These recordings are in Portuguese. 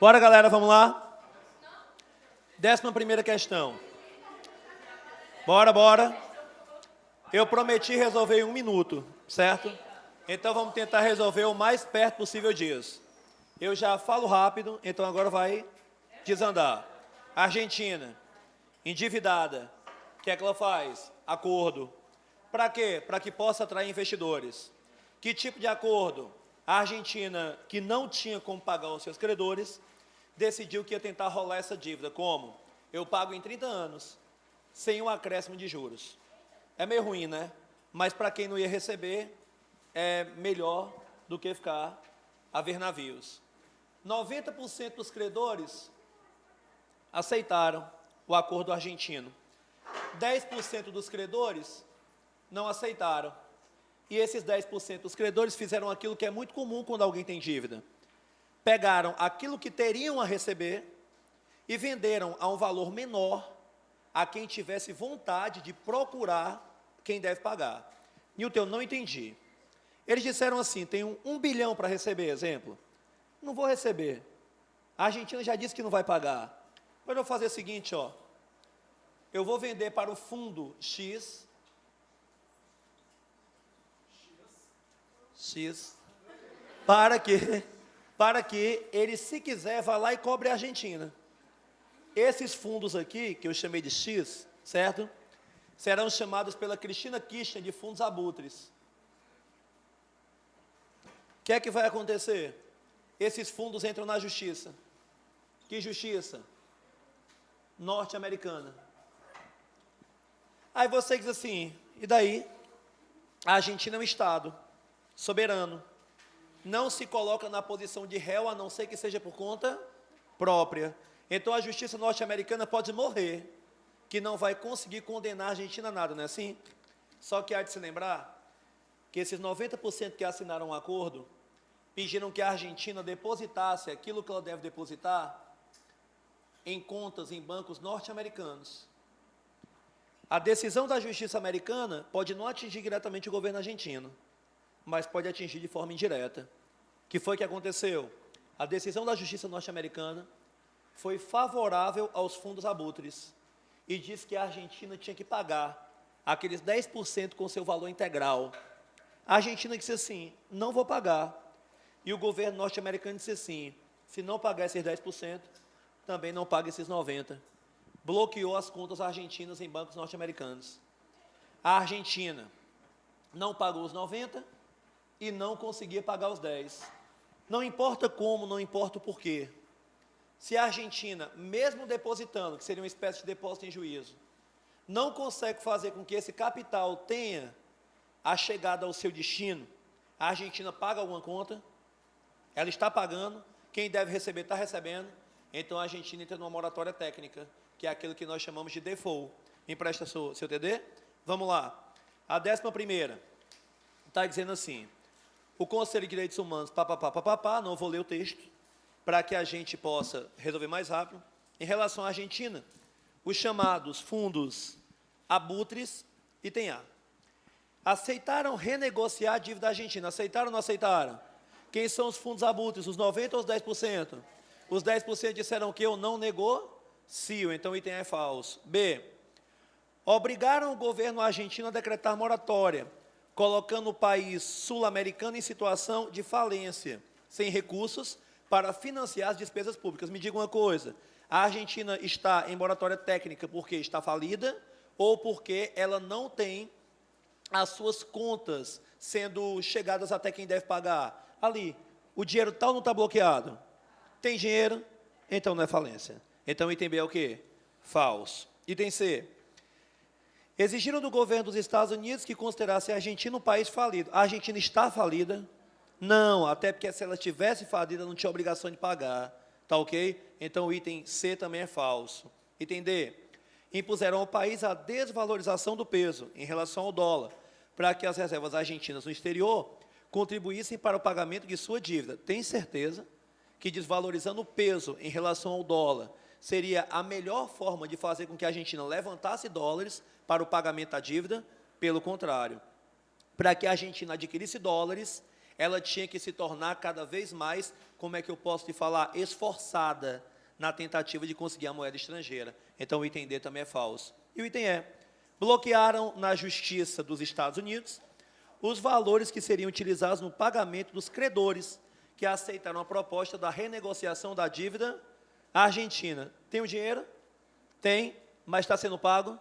Bora, galera, vamos lá? 11ª questão. Bora. Eu prometi resolver em 1 minuto, certo? Então vamos tentar resolver o mais perto possível disso. Eu já falo rápido, então agora vai desandar. Argentina, endividada. O que é que ela faz? Acordo. Para quê? Para que possa atrair investidores. Que tipo de acordo? A Argentina, que não tinha como pagar os seus credores, decidiu que ia tentar rolar essa dívida. Como? Eu pago em 30 anos, sem um acréscimo de juros. É meio ruim, né? Mas para quem não ia receber, é melhor do que ficar a ver navios. 90% dos credores aceitaram o acordo argentino. 10% dos credores não aceitaram. E esses 10% dos credores fizeram aquilo que é muito comum quando alguém tem dívida. Pegaram aquilo que teriam a receber e venderam a um valor menor a quem tivesse vontade de procurar quem deve pagar. Newton, eu não entendi. Eles disseram assim, tem 1 bilhão para receber, exemplo. Não vou receber. A Argentina já disse que não vai pagar. Mas eu vou fazer o seguinte, ó. Eu vou vender para o fundo X, para que ele, se quiser, vá lá e cobre a Argentina. Esses fundos aqui, que eu chamei de X, certo? Serão chamados pela Cristina Kirchner de fundos abutres. O que é que vai acontecer? Esses fundos entram na justiça. Que justiça? Norte-americana. Aí você diz assim, e daí? A Argentina é um Estado soberano. Não se coloca na posição de réu, a não ser que seja por conta própria. Então a justiça norte-americana pode morrer, que não vai conseguir condenar a Argentina a nada, não é assim? Só que há de se lembrar que esses 90% que assinaram um acordo pediram que a Argentina depositasse aquilo que ela deve depositar em contas em bancos norte-americanos. A decisão da justiça americana pode não atingir diretamente o governo argentino, mas pode atingir de forma indireta. O que foi que aconteceu? A decisão da justiça norte-americana foi favorável aos fundos abutres e disse que a Argentina tinha que pagar aqueles 10% com seu valor integral. A Argentina disse assim, não vou pagar. E o governo norte-americano disse assim, se não pagar esses 10%, também não paga esses 90%. Bloqueou as contas argentinas em bancos norte-americanos. A Argentina não pagou os 90% e não conseguia pagar os 10%. Não importa como, não importa o porquê. Se a Argentina, mesmo depositando, que seria uma espécie de depósito em juízo, não consegue fazer com que esse capital tenha a chegada ao seu destino, a Argentina paga alguma conta, ela está pagando, quem deve receber está recebendo, então a Argentina entra numa moratória técnica, que é aquilo que nós chamamos de default. Me empresta seu TD? Vamos lá. A 11ª está dizendo assim, o Conselho de Direitos Humanos, não vou ler o texto, para que a gente possa resolver mais rápido. Em relação à Argentina, os chamados fundos abutres, item A. Aceitaram renegociar a dívida da Argentina. Aceitaram ou não aceitaram? Quem são os fundos abutres? Os 90% ou os 10%? Os 10% disseram que eu não negocio, então o item A é falso. B. Obrigaram o governo argentino a decretar moratória, colocando o país sul-americano em situação de falência, sem recursos para financiar as despesas públicas. Me diga uma coisa, a Argentina está em moratória técnica porque está falida ou porque ela não tem as suas contas sendo chegadas até quem deve pagar? Ali, o dinheiro está ou não está bloqueado? Tem dinheiro? Então não é falência. Então item B é o quê? Falso. Item C. Exigiram do governo dos Estados Unidos que considerasse a Argentina um país falido. A Argentina está falida? Não, até porque se ela tivesse falida, não tinha obrigação de pagar. Tá ok? Então o item C também é falso. Item D. Impuseram ao país a desvalorização do peso em relação ao dólar, para que as reservas argentinas no exterior contribuíssem para o pagamento de sua dívida. Tem certeza que desvalorizando o peso em relação ao dólar seria a melhor forma de fazer com que a Argentina levantasse dólares para o pagamento da dívida? Pelo contrário, para que a Argentina adquirisse dólares, ela tinha que se tornar cada vez mais, como é que eu posso te falar, esforçada na tentativa de conseguir a moeda estrangeira. Então, o item D também é falso. E o item E, bloquearam na Justiça dos Estados Unidos os valores que seriam utilizados no pagamento dos credores que aceitaram a proposta da renegociação da dívida argentina. Tem o dinheiro? Tem, mas está sendo pago?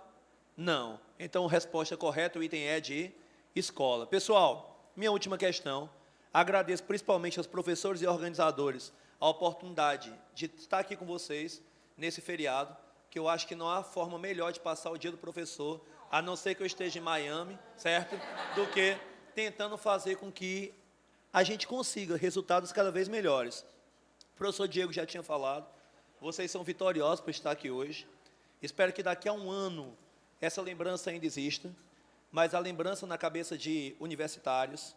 Não. Então, resposta correta, o item E de escola. Pessoal, minha última questão. Agradeço principalmente aos professores e organizadores a oportunidade de estar aqui com vocês nesse feriado, que eu acho que não há forma melhor de passar o dia do professor, a não ser que eu esteja em Miami, certo? Do que tentando fazer com que a gente consiga resultados cada vez melhores. O professor Diego já tinha falado, vocês são vitoriosos por estar aqui hoje. Espero que daqui a um ano essa lembrança ainda exista, mas a lembrança na cabeça de universitários,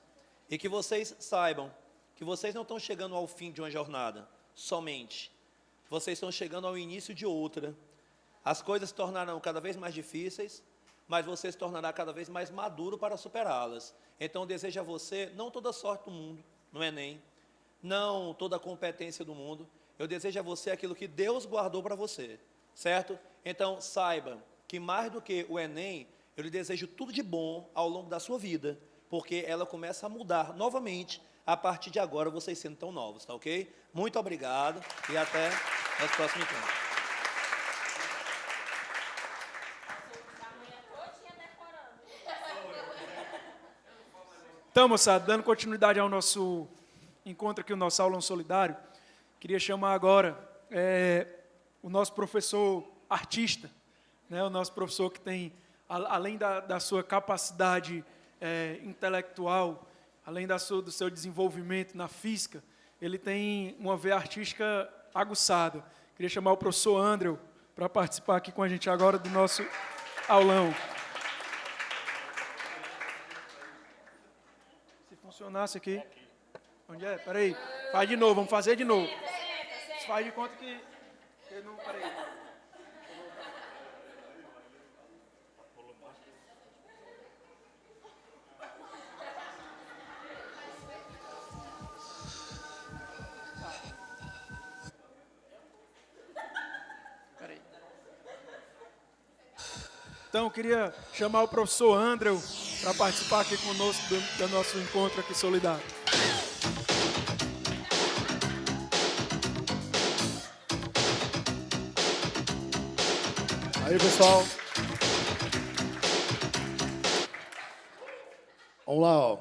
e que vocês saibam que vocês não estão chegando ao fim de uma jornada somente, vocês estão chegando ao início de outra. As coisas se tornarão cada vez mais difíceis, mas você se tornará cada vez mais maduro para superá-las. Então, eu desejo a você, não toda a sorte do mundo, no Enem, não toda a competência do mundo, eu desejo a você aquilo que Deus guardou para você, certo? Então, saiba que mais do que o Enem, eu lhe desejo tudo de bom ao longo da sua vida, porque ela começa a mudar novamente a partir de agora, vocês sendo tão novos, tá ok? Muito obrigado e até nosso próximo encontro. Então, moçada, dando continuidade ao nosso encontro aqui, o nosso aulão solidário, queria chamar agora o nosso professor artista, né, o nosso professor que tem, além da sua capacidade intelectual, além do seu desenvolvimento na física, ele tem uma veia artística aguçada. Queria chamar o professor Andreu para participar aqui com a gente agora do nosso aulão. Se funcionasse aqui... Onde é? Peraí. Faz de novo, vamos fazer de novo. Faz de conta que... não, peraí. Então, eu queria chamar o professor Andreu para participar aqui conosco do nosso encontro aqui solidário. Aí, pessoal. Vamos lá, ó.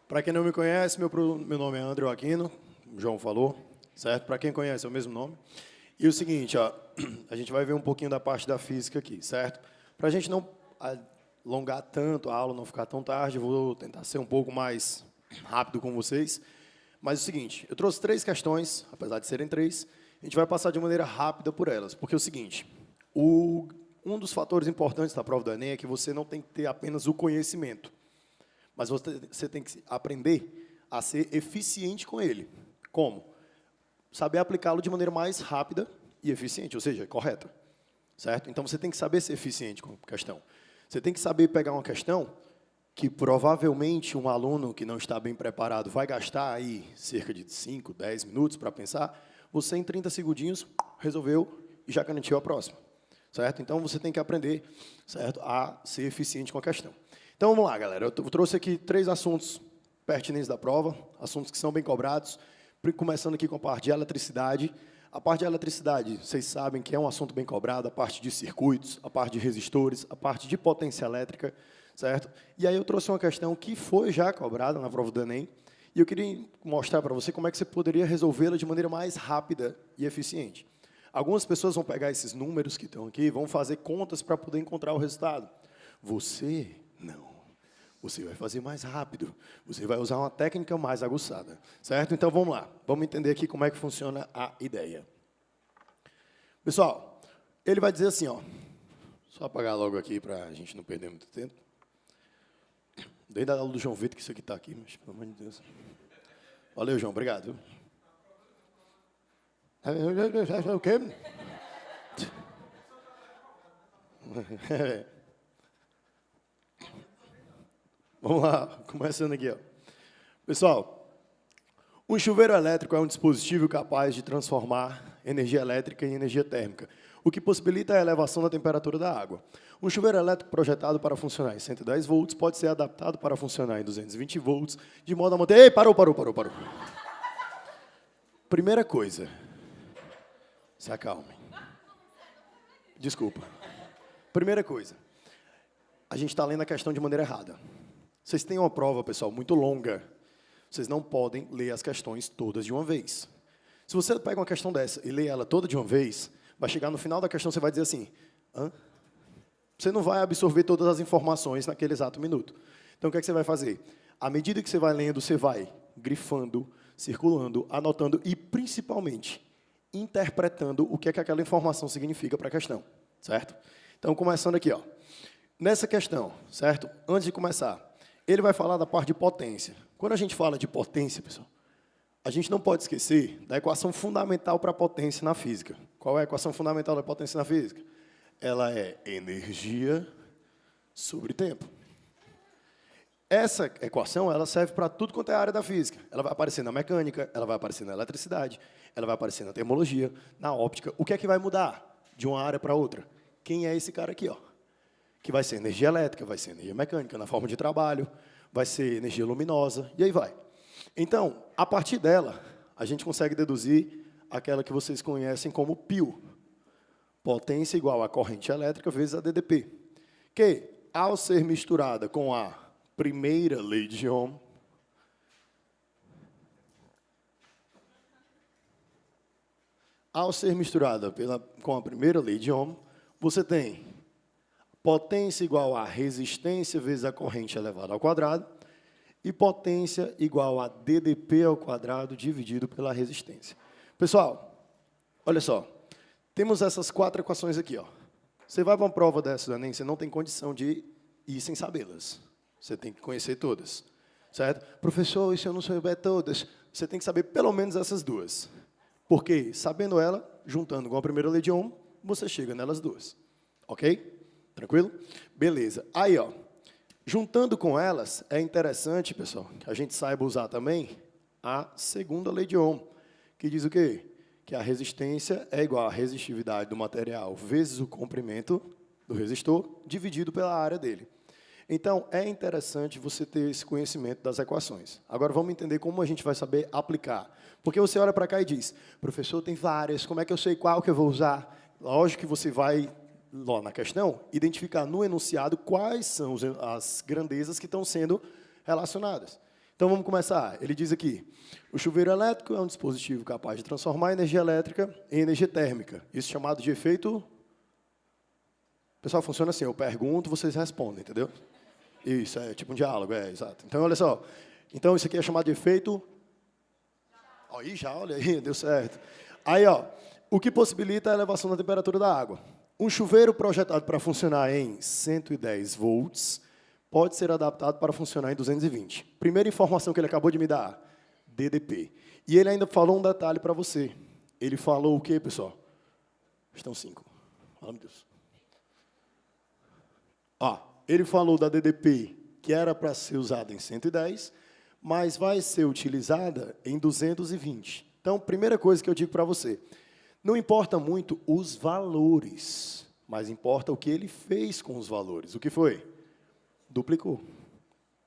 Para quem não me conhece, meu nome é Andreu Aquino, o João falou, certo? Para quem conhece, é o mesmo nome. E o seguinte, ó, a gente vai ver um pouquinho da parte da física aqui, certo? Para a gente não alongar tanto a aula, não ficar tão tarde, eu vou tentar ser um pouco mais rápido com vocês. Mas é o seguinte, eu trouxe 3 questões, apesar de serem 3, a gente vai passar de maneira rápida por elas, porque é o seguinte, um dos fatores importantes da prova do Enem é que você não tem que ter apenas o conhecimento, mas você tem que aprender a ser eficiente com ele. Como? Saber aplicá-lo de maneira mais rápida e eficiente, ou seja, correta. Certo? Então, você tem que saber ser eficiente com a questão. Você tem que saber pegar uma questão que, provavelmente, um aluno que não está bem preparado vai gastar aí cerca de 5, 10 minutos para pensar. Você, em 30 segundinhos, resolveu e já garantiu a próxima. Certo? Então, você tem que aprender, certo, a ser eficiente com a questão. Então, vamos lá, galera. Eu trouxe aqui 3 assuntos pertinentes da prova, assuntos que são bem cobrados, começando aqui com a parte de eletricidade. A parte de eletricidade, vocês sabem que é um assunto bem cobrado, a parte de circuitos, a parte de resistores, a parte de potência elétrica, certo? E aí eu trouxe uma questão que foi já cobrada na prova do Enem, e eu queria mostrar para você como é que você poderia resolvê-la de maneira mais rápida e eficiente. Algumas pessoas vão pegar esses números que estão aqui, vão fazer contas para poder encontrar o resultado. Você, não. Você vai fazer mais rápido, você vai usar uma técnica mais aguçada, certo? Então, vamos lá, vamos entender aqui como é que funciona a ideia. Pessoal, ele vai dizer assim, ó, só apagar logo aqui para a gente não perder muito tempo. Desde a aula do João Vitor que isso aqui está aqui, mas pelo amor de Deus. Valeu, João, obrigado. O quê? Vamos lá, começando aqui, ó. Pessoal, um chuveiro elétrico é um dispositivo capaz de transformar energia elétrica em energia térmica, o que possibilita a elevação da temperatura da água. Um chuveiro elétrico projetado para funcionar em 110 volts pode ser adaptado para funcionar em 220 volts, de modo a manter... Ei, parou. Primeira coisa, se acalme. Desculpa. Primeira coisa, a gente está lendo a questão de maneira errada. Vocês têm uma prova, pessoal, muito longa. Vocês não podem ler as questões todas de uma vez. Se você pega uma questão dessa e lê ela toda de uma vez, vai chegar no final da questão, você vai dizer assim, hã? Você não vai absorver todas as informações naquele exato minuto. Então, o que é que você vai fazer? À medida que você vai lendo, você vai grifando, circulando, anotando e, principalmente, interpretando o que é que aquela informação significa para a questão, certo? Então, começando aqui, ó. Nessa questão, certo? Antes de começar, ele vai falar da parte de potência. Quando a gente fala de potência, pessoal, a gente não pode esquecer da equação fundamental para a potência na física. Qual é a equação fundamental da potência na física? Ela é energia sobre tempo. Essa equação ela serve para tudo quanto é a área da física. Ela vai aparecer na mecânica, ela vai aparecer na eletricidade, ela vai aparecer na termologia, na óptica. O que é que vai mudar de uma área para outra? Quem é esse cara aqui, ó? Que vai ser energia elétrica, vai ser energia mecânica, na forma de trabalho, vai ser energia luminosa, e aí vai. Então, a partir dela, a gente consegue deduzir aquela que vocês conhecem como π, potência igual a corrente elétrica vezes a DDP, que, ao ser misturada com a primeira lei de Ohm, com a primeira lei de Ohm, você tem potência igual a resistência vezes a corrente elevada ao quadrado e potência igual a DDP ao quadrado dividido pela resistência. Pessoal, olha só. Temos essas 4 equações aqui, ó. Você vai para uma prova dessa do Enem, você não tem condição de ir sem sabê-las. Você tem que conhecer todas, certo? Professor, e se eu não souber todas? Você tem que saber pelo menos essas 2. Porque, sabendo ela, juntando com a primeira lei de Ohm, você chega nelas 2. Ok? Tranquilo? Beleza. Aí, ó, juntando com elas, é interessante, pessoal, que a gente saiba usar também a segunda lei de Ohm, que diz o quê? Que a resistência é igual à resistividade do material vezes o comprimento do resistor, dividido pela área dele. Então, é interessante você ter esse conhecimento das equações. Agora, vamos entender como a gente vai saber aplicar. Porque você olha para cá e diz, professor, tem várias, como é que eu sei qual que eu vou usar? Lógico que você vai, lá na questão, identificar no enunciado quais são as grandezas que estão sendo relacionadas. Então, vamos começar. Ele diz aqui, o chuveiro elétrico é um dispositivo capaz de transformar a energia elétrica em energia térmica. Isso é chamado de efeito... Pessoal, funciona assim, eu pergunto, vocês respondem, entendeu? Isso, é tipo um diálogo, exato. Então, olha só. Então, isso aqui é chamado de efeito... Aí, já, olha aí, deu certo. Aí, ó, o que possibilita a elevação da temperatura da água. Um chuveiro projetado para funcionar em 110 volts... pode ser adaptado para funcionar em 220. Primeira informação que ele acabou de me dar, DDP. E ele ainda falou um detalhe para você. Ele falou o quê, pessoal? Estão 5. Fala, meu Deus. Ó, ele falou da DDP, que era para ser usada em 110, mas vai ser utilizada em 220. Então, primeira coisa que eu digo para você, não importa muito os valores, mas importa o que ele fez com os valores. O que foi? Duplicou.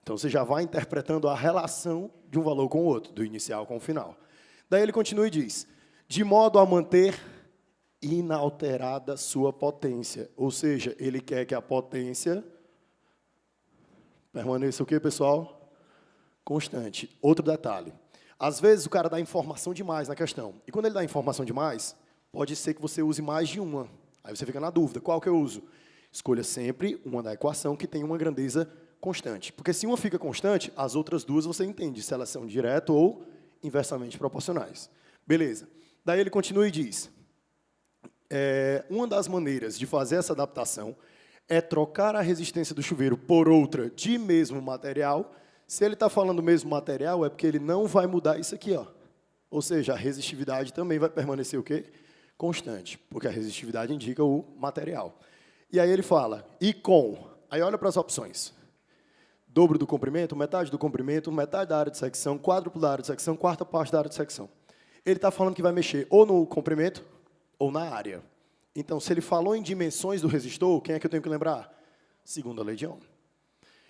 Então, você já vai interpretando a relação de um valor com o outro, do inicial com o final. Daí ele continua e diz, de modo a manter inalterada sua potência. Ou seja, ele quer que a potência permaneça o quê, pessoal? Constante. Outro detalhe. Às vezes, o cara dá informação demais na questão. E quando ele dá informação demais, pode ser que você use mais de uma. Aí você fica na dúvida, qual que eu uso? Escolha sempre uma da equação que tem uma grandeza constante. Porque se uma fica constante, as outras 2 você entende se elas são direto ou inversamente proporcionais. Beleza. Daí ele continua e diz, uma das maneiras de fazer essa adaptação é trocar a resistência do chuveiro por outra de mesmo material. Se ele está falando mesmo material, é porque ele não vai mudar isso aqui, ó. Ou seja, a resistividade também vai permanecer o quê? Constante, porque a resistividade indica o material. E aí ele fala, e com, aí olha para as opções, dobro do comprimento, metade da área de secção, quádruplo da área de secção, quarta parte da área de secção. Ele está falando que vai mexer ou no comprimento ou na área. Então, se ele falou em dimensões do resistor, quem é que eu tenho que lembrar? Segunda lei de Ohm.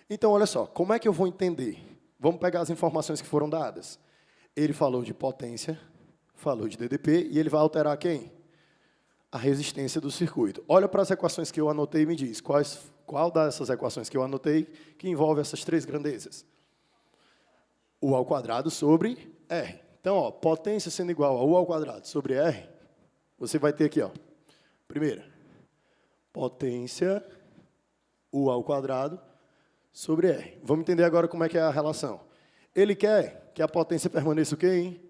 Então, olha só, como é que eu vou entender? Vamos pegar as informações que foram dadas. Ele falou de potência, falou de DDP, e ele vai alterar quem? A resistência do circuito. Olha para as equações que eu anotei e me diz, qual dessas equações que eu anotei que envolve essas três grandezas? U ao quadrado sobre R. Então, ó, potência sendo igual a U ao quadrado sobre R, você vai ter aqui, ó, primeira, potência U ao quadrado sobre R. Vamos entender agora como é que é a relação. Ele quer que a potência permaneça o quê, hein?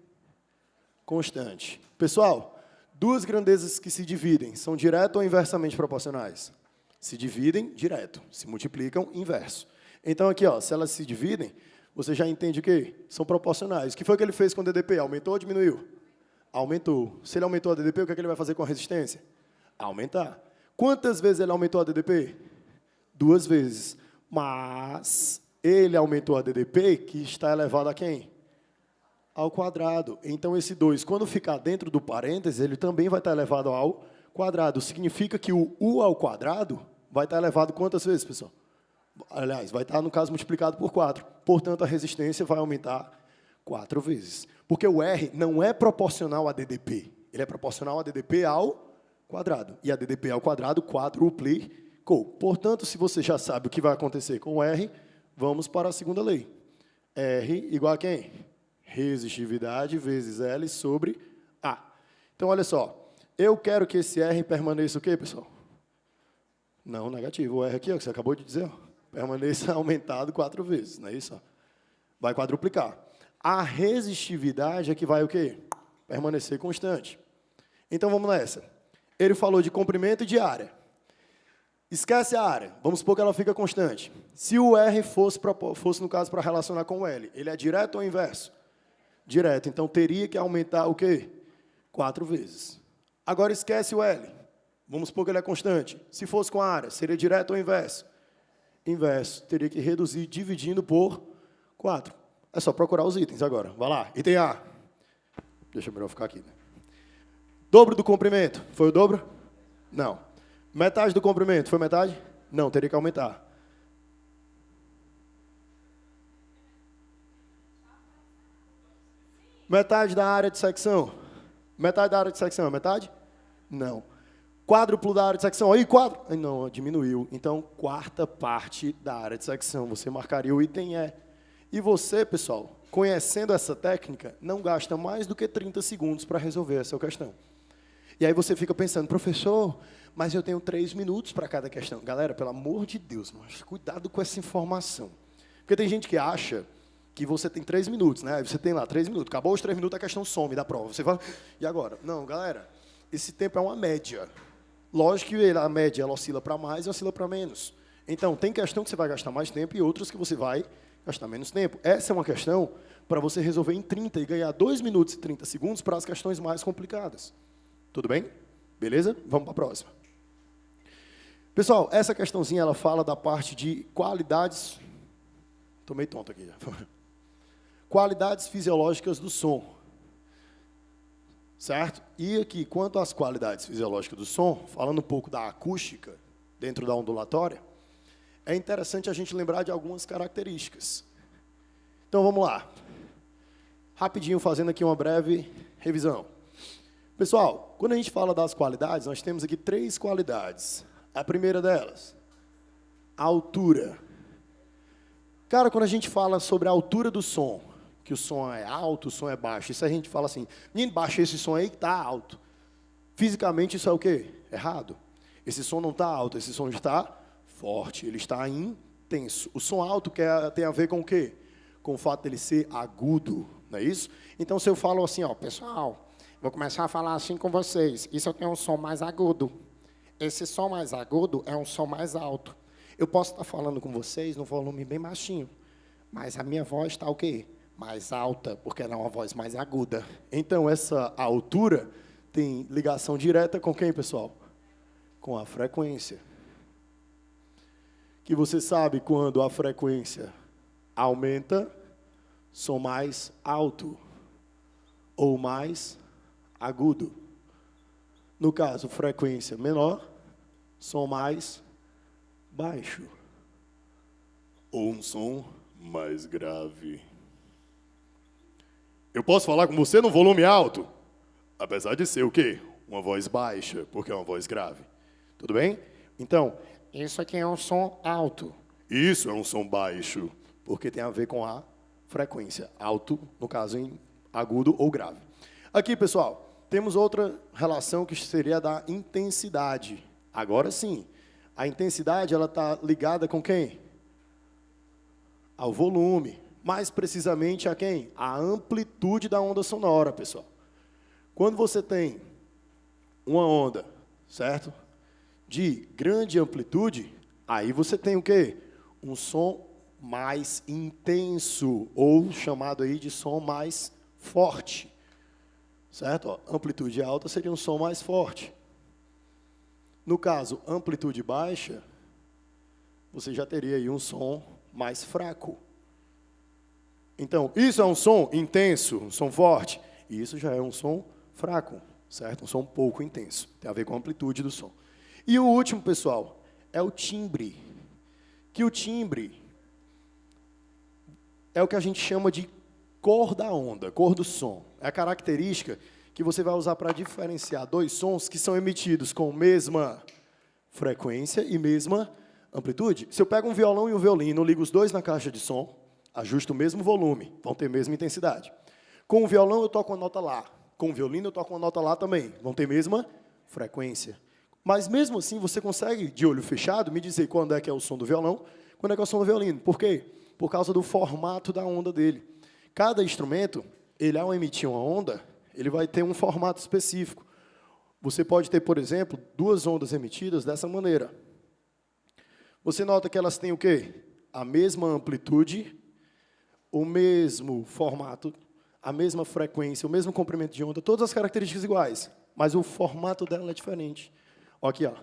Constante. Pessoal, duas grandezas que se dividem são direto ou inversamente proporcionais? Se dividem direto, se multiplicam inverso. Então, aqui, ó, se elas se dividem, você já entende o quê? São proporcionais. O que foi que ele fez com o DDP? Aumentou ou diminuiu? Aumentou. Se ele aumentou a DDP, o que é que ele vai fazer com a resistência? Aumentar. Quantas vezes ele aumentou a DDP? 2 vezes. Mas ele aumentou a DDP, que está elevado a quem? Ao quadrado. Então, esse 2, quando ficar dentro do parênteses, ele também vai estar elevado ao quadrado. Significa que o U ao quadrado vai estar elevado quantas vezes, pessoal? Aliás, vai estar, no caso, multiplicado por 4. Portanto, a resistência vai aumentar 4 vezes. Porque o R não é proporcional a DDP. Ele é proporcional a DDP ao quadrado. E a DDP ao quadrado quadruplicou. Portanto, se você já sabe o que vai acontecer com o R, vamos para a segunda lei. R igual a quem? Resistividade vezes L sobre A. Então, olha só. Eu quero que esse R permaneça o quê, pessoal? Não, negativo. O R aqui, ó, que você acabou de dizer, ó, permaneça aumentado 4 vezes, não é isso? Ó? Vai quadruplicar. A resistividade é que vai o quê? Permanecer constante. Então, vamos nessa. Ele falou de comprimento e de área. Esquece a área. Vamos supor que ela fica constante. Se o R fosse no caso, para relacionar com o L, ele é direto ou inverso? Direto. Então, teria que aumentar o quê? 4 vezes. Agora, esquece o L. Vamos supor que ele é constante. Se fosse com a área, seria direto ou inverso? Inverso. Teria que reduzir dividindo por 4. É só procurar os itens agora. Vai lá. Item A. Deixa eu melhor ficar aqui. Né? Dobro do comprimento. Foi o dobro? Não. Metade do comprimento. Foi metade? Não. Teria que aumentar. Metade da área de secção. Metade da área de secção é metade? Não. Quádruplo da área de secção. Aí, quádruplo. Não, diminuiu. Então, quarta parte da área de secção. Você marcaria o item E. E você, pessoal, conhecendo essa técnica, não gasta mais do que 30 segundos para resolver essa questão. E aí você fica pensando, professor, mas eu tenho 3 minutos para cada questão. Galera, pelo amor de Deus, mas cuidado com essa informação. Porque tem gente que acha que você tem 3 minutos, né? Aí você tem lá 3 minutos. Acabou os 3 minutos, a questão some da prova. Você fala, e agora? Não, galera, esse tempo é uma média. Lógico que a média ela oscila para mais e oscila para menos. Então, tem questão que você vai gastar mais tempo e outras que você vai gastar menos tempo. Essa é uma questão para você resolver em 30 e ganhar 2 minutos e 30 segundos para as questões mais complicadas. Tudo bem? Beleza? Vamos para a próxima. Pessoal, essa questãozinha ela fala da parte de qualidades... Estou meio tonto aqui já. Qualidades fisiológicas do som. Certo? E aqui, quanto às qualidades fisiológicas do som, falando um pouco da acústica dentro da ondulatória, é interessante a gente lembrar de algumas características. Então, vamos lá. Rapidinho, fazendo aqui uma breve revisão. Pessoal, quando a gente fala das qualidades, nós temos aqui 3 qualidades. A primeira delas, a altura. Cara, quando a gente fala sobre a altura do som, que o som é alto, o som é baixo, isso a gente fala assim, menino, baixa esse som aí que está alto. Fisicamente, isso é o quê? Errado. Esse som não está alto, esse som está forte, ele está intenso. O som alto tem a ver com o quê? Com o fato dele ser agudo, não é isso? Então, se eu falo assim, ó, pessoal, vou começar a falar assim com vocês, isso aqui é um som mais agudo. Esse som mais agudo é um som mais alto. Eu posso estar falando com vocês num volume bem baixinho, mas a minha voz está o quê? Mais alta, porque ela é uma voz mais aguda. Então, essa altura tem ligação direta com quem, pessoal? Com a frequência. Que você sabe quando a frequência aumenta, som mais alto ou mais agudo. No caso, frequência menor, som mais baixo ou um som mais grave. Eu posso falar com você no volume alto, apesar de ser o quê? Uma voz baixa, porque é uma voz grave. Tudo bem? Então, isso aqui é um som alto. Isso é um som baixo, porque tem a ver com a frequência. Alto, no caso, em agudo ou grave. Aqui, pessoal, temos outra relação que seria a da intensidade. Agora sim, a intensidade ela está ligada com quem? Ao volume. Mais precisamente a quem? A amplitude da onda sonora, pessoal. Quando você tem uma onda, certo? De grande amplitude, aí você tem o quê? Um som mais intenso, ou chamado aí de som mais forte. Certo? Ó, amplitude alta seria um som mais forte. No caso, amplitude baixa, você já teria aí um som mais fraco. Então, isso é um som intenso, um som forte. E isso já é um som fraco, certo? Um som pouco intenso. Tem a ver com a amplitude do som. E o último, pessoal, é o timbre. Que o timbre é o que a gente chama de cor da onda, cor do som. É a característica que você vai usar para diferenciar dois sons que são emitidos com mesma frequência e mesma amplitude. Se eu pego um violão e um violino, ligo os dois na caixa de som, ajusto o mesmo volume, vão ter a mesma intensidade. Com o violão eu toco uma nota Lá, com o violino eu toco uma nota Lá também, vão ter a mesma frequência. Mas mesmo assim você consegue, de olho fechado, me dizer quando é que é o som do violão, quando é que é o som do violino. Por quê? Por causa do formato da onda dele. Cada instrumento, ele ao emitir uma onda, ele vai ter um formato específico. Você pode ter, por exemplo, duas ondas emitidas dessa maneira. Você nota que elas têm o quê? A mesma amplitude, o mesmo formato, a mesma frequência, o mesmo comprimento de onda, todas as características iguais, mas o formato dela é diferente. Ó, aqui, ó,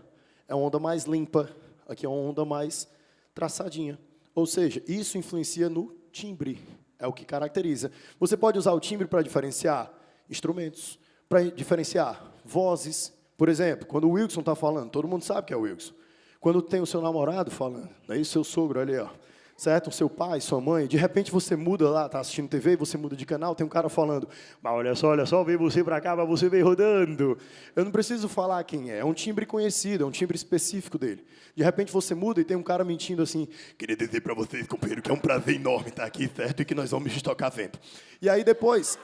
é uma onda mais limpa, aqui é uma onda mais traçadinha. Ou seja, isso influencia no timbre, é o que caracteriza. Você pode usar o timbre para diferenciar instrumentos, para diferenciar vozes. Por exemplo, quando o Wilson está falando, todo mundo sabe que é o Wilson. Quando tem o seu namorado falando, aí o seu sogro ali, ó, certo? O seu pai, sua mãe, de repente você muda lá, está assistindo TV, você muda de canal, tem um cara falando, mas olha só, vem você para cá, mas você vem rodando. Eu não preciso falar quem é um timbre conhecido, é um timbre específico dele. De repente você muda e tem um cara mentindo assim, queria dizer para vocês, companheiro, que é um prazer enorme estar aqui, certo? E que nós vamos estocar vento. E aí depois,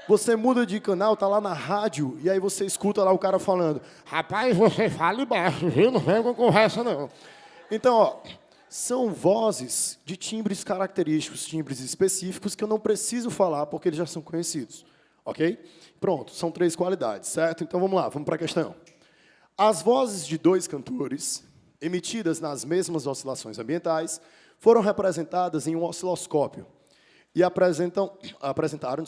você muda de canal, tá lá na rádio, e aí você escuta lá o cara falando, rapaz, você fala baixo, viu? Não vem com conversa, não. Então, ó, são vozes de timbres característicos, timbres específicos, que eu não preciso falar, porque eles já são conhecidos. Ok? Pronto, são 3 qualidades, certo? Então, vamos lá, vamos para a questão. As vozes de 2 cantores, emitidas nas mesmas oscilações ambientais, foram representadas em um osciloscópio e apresentaram,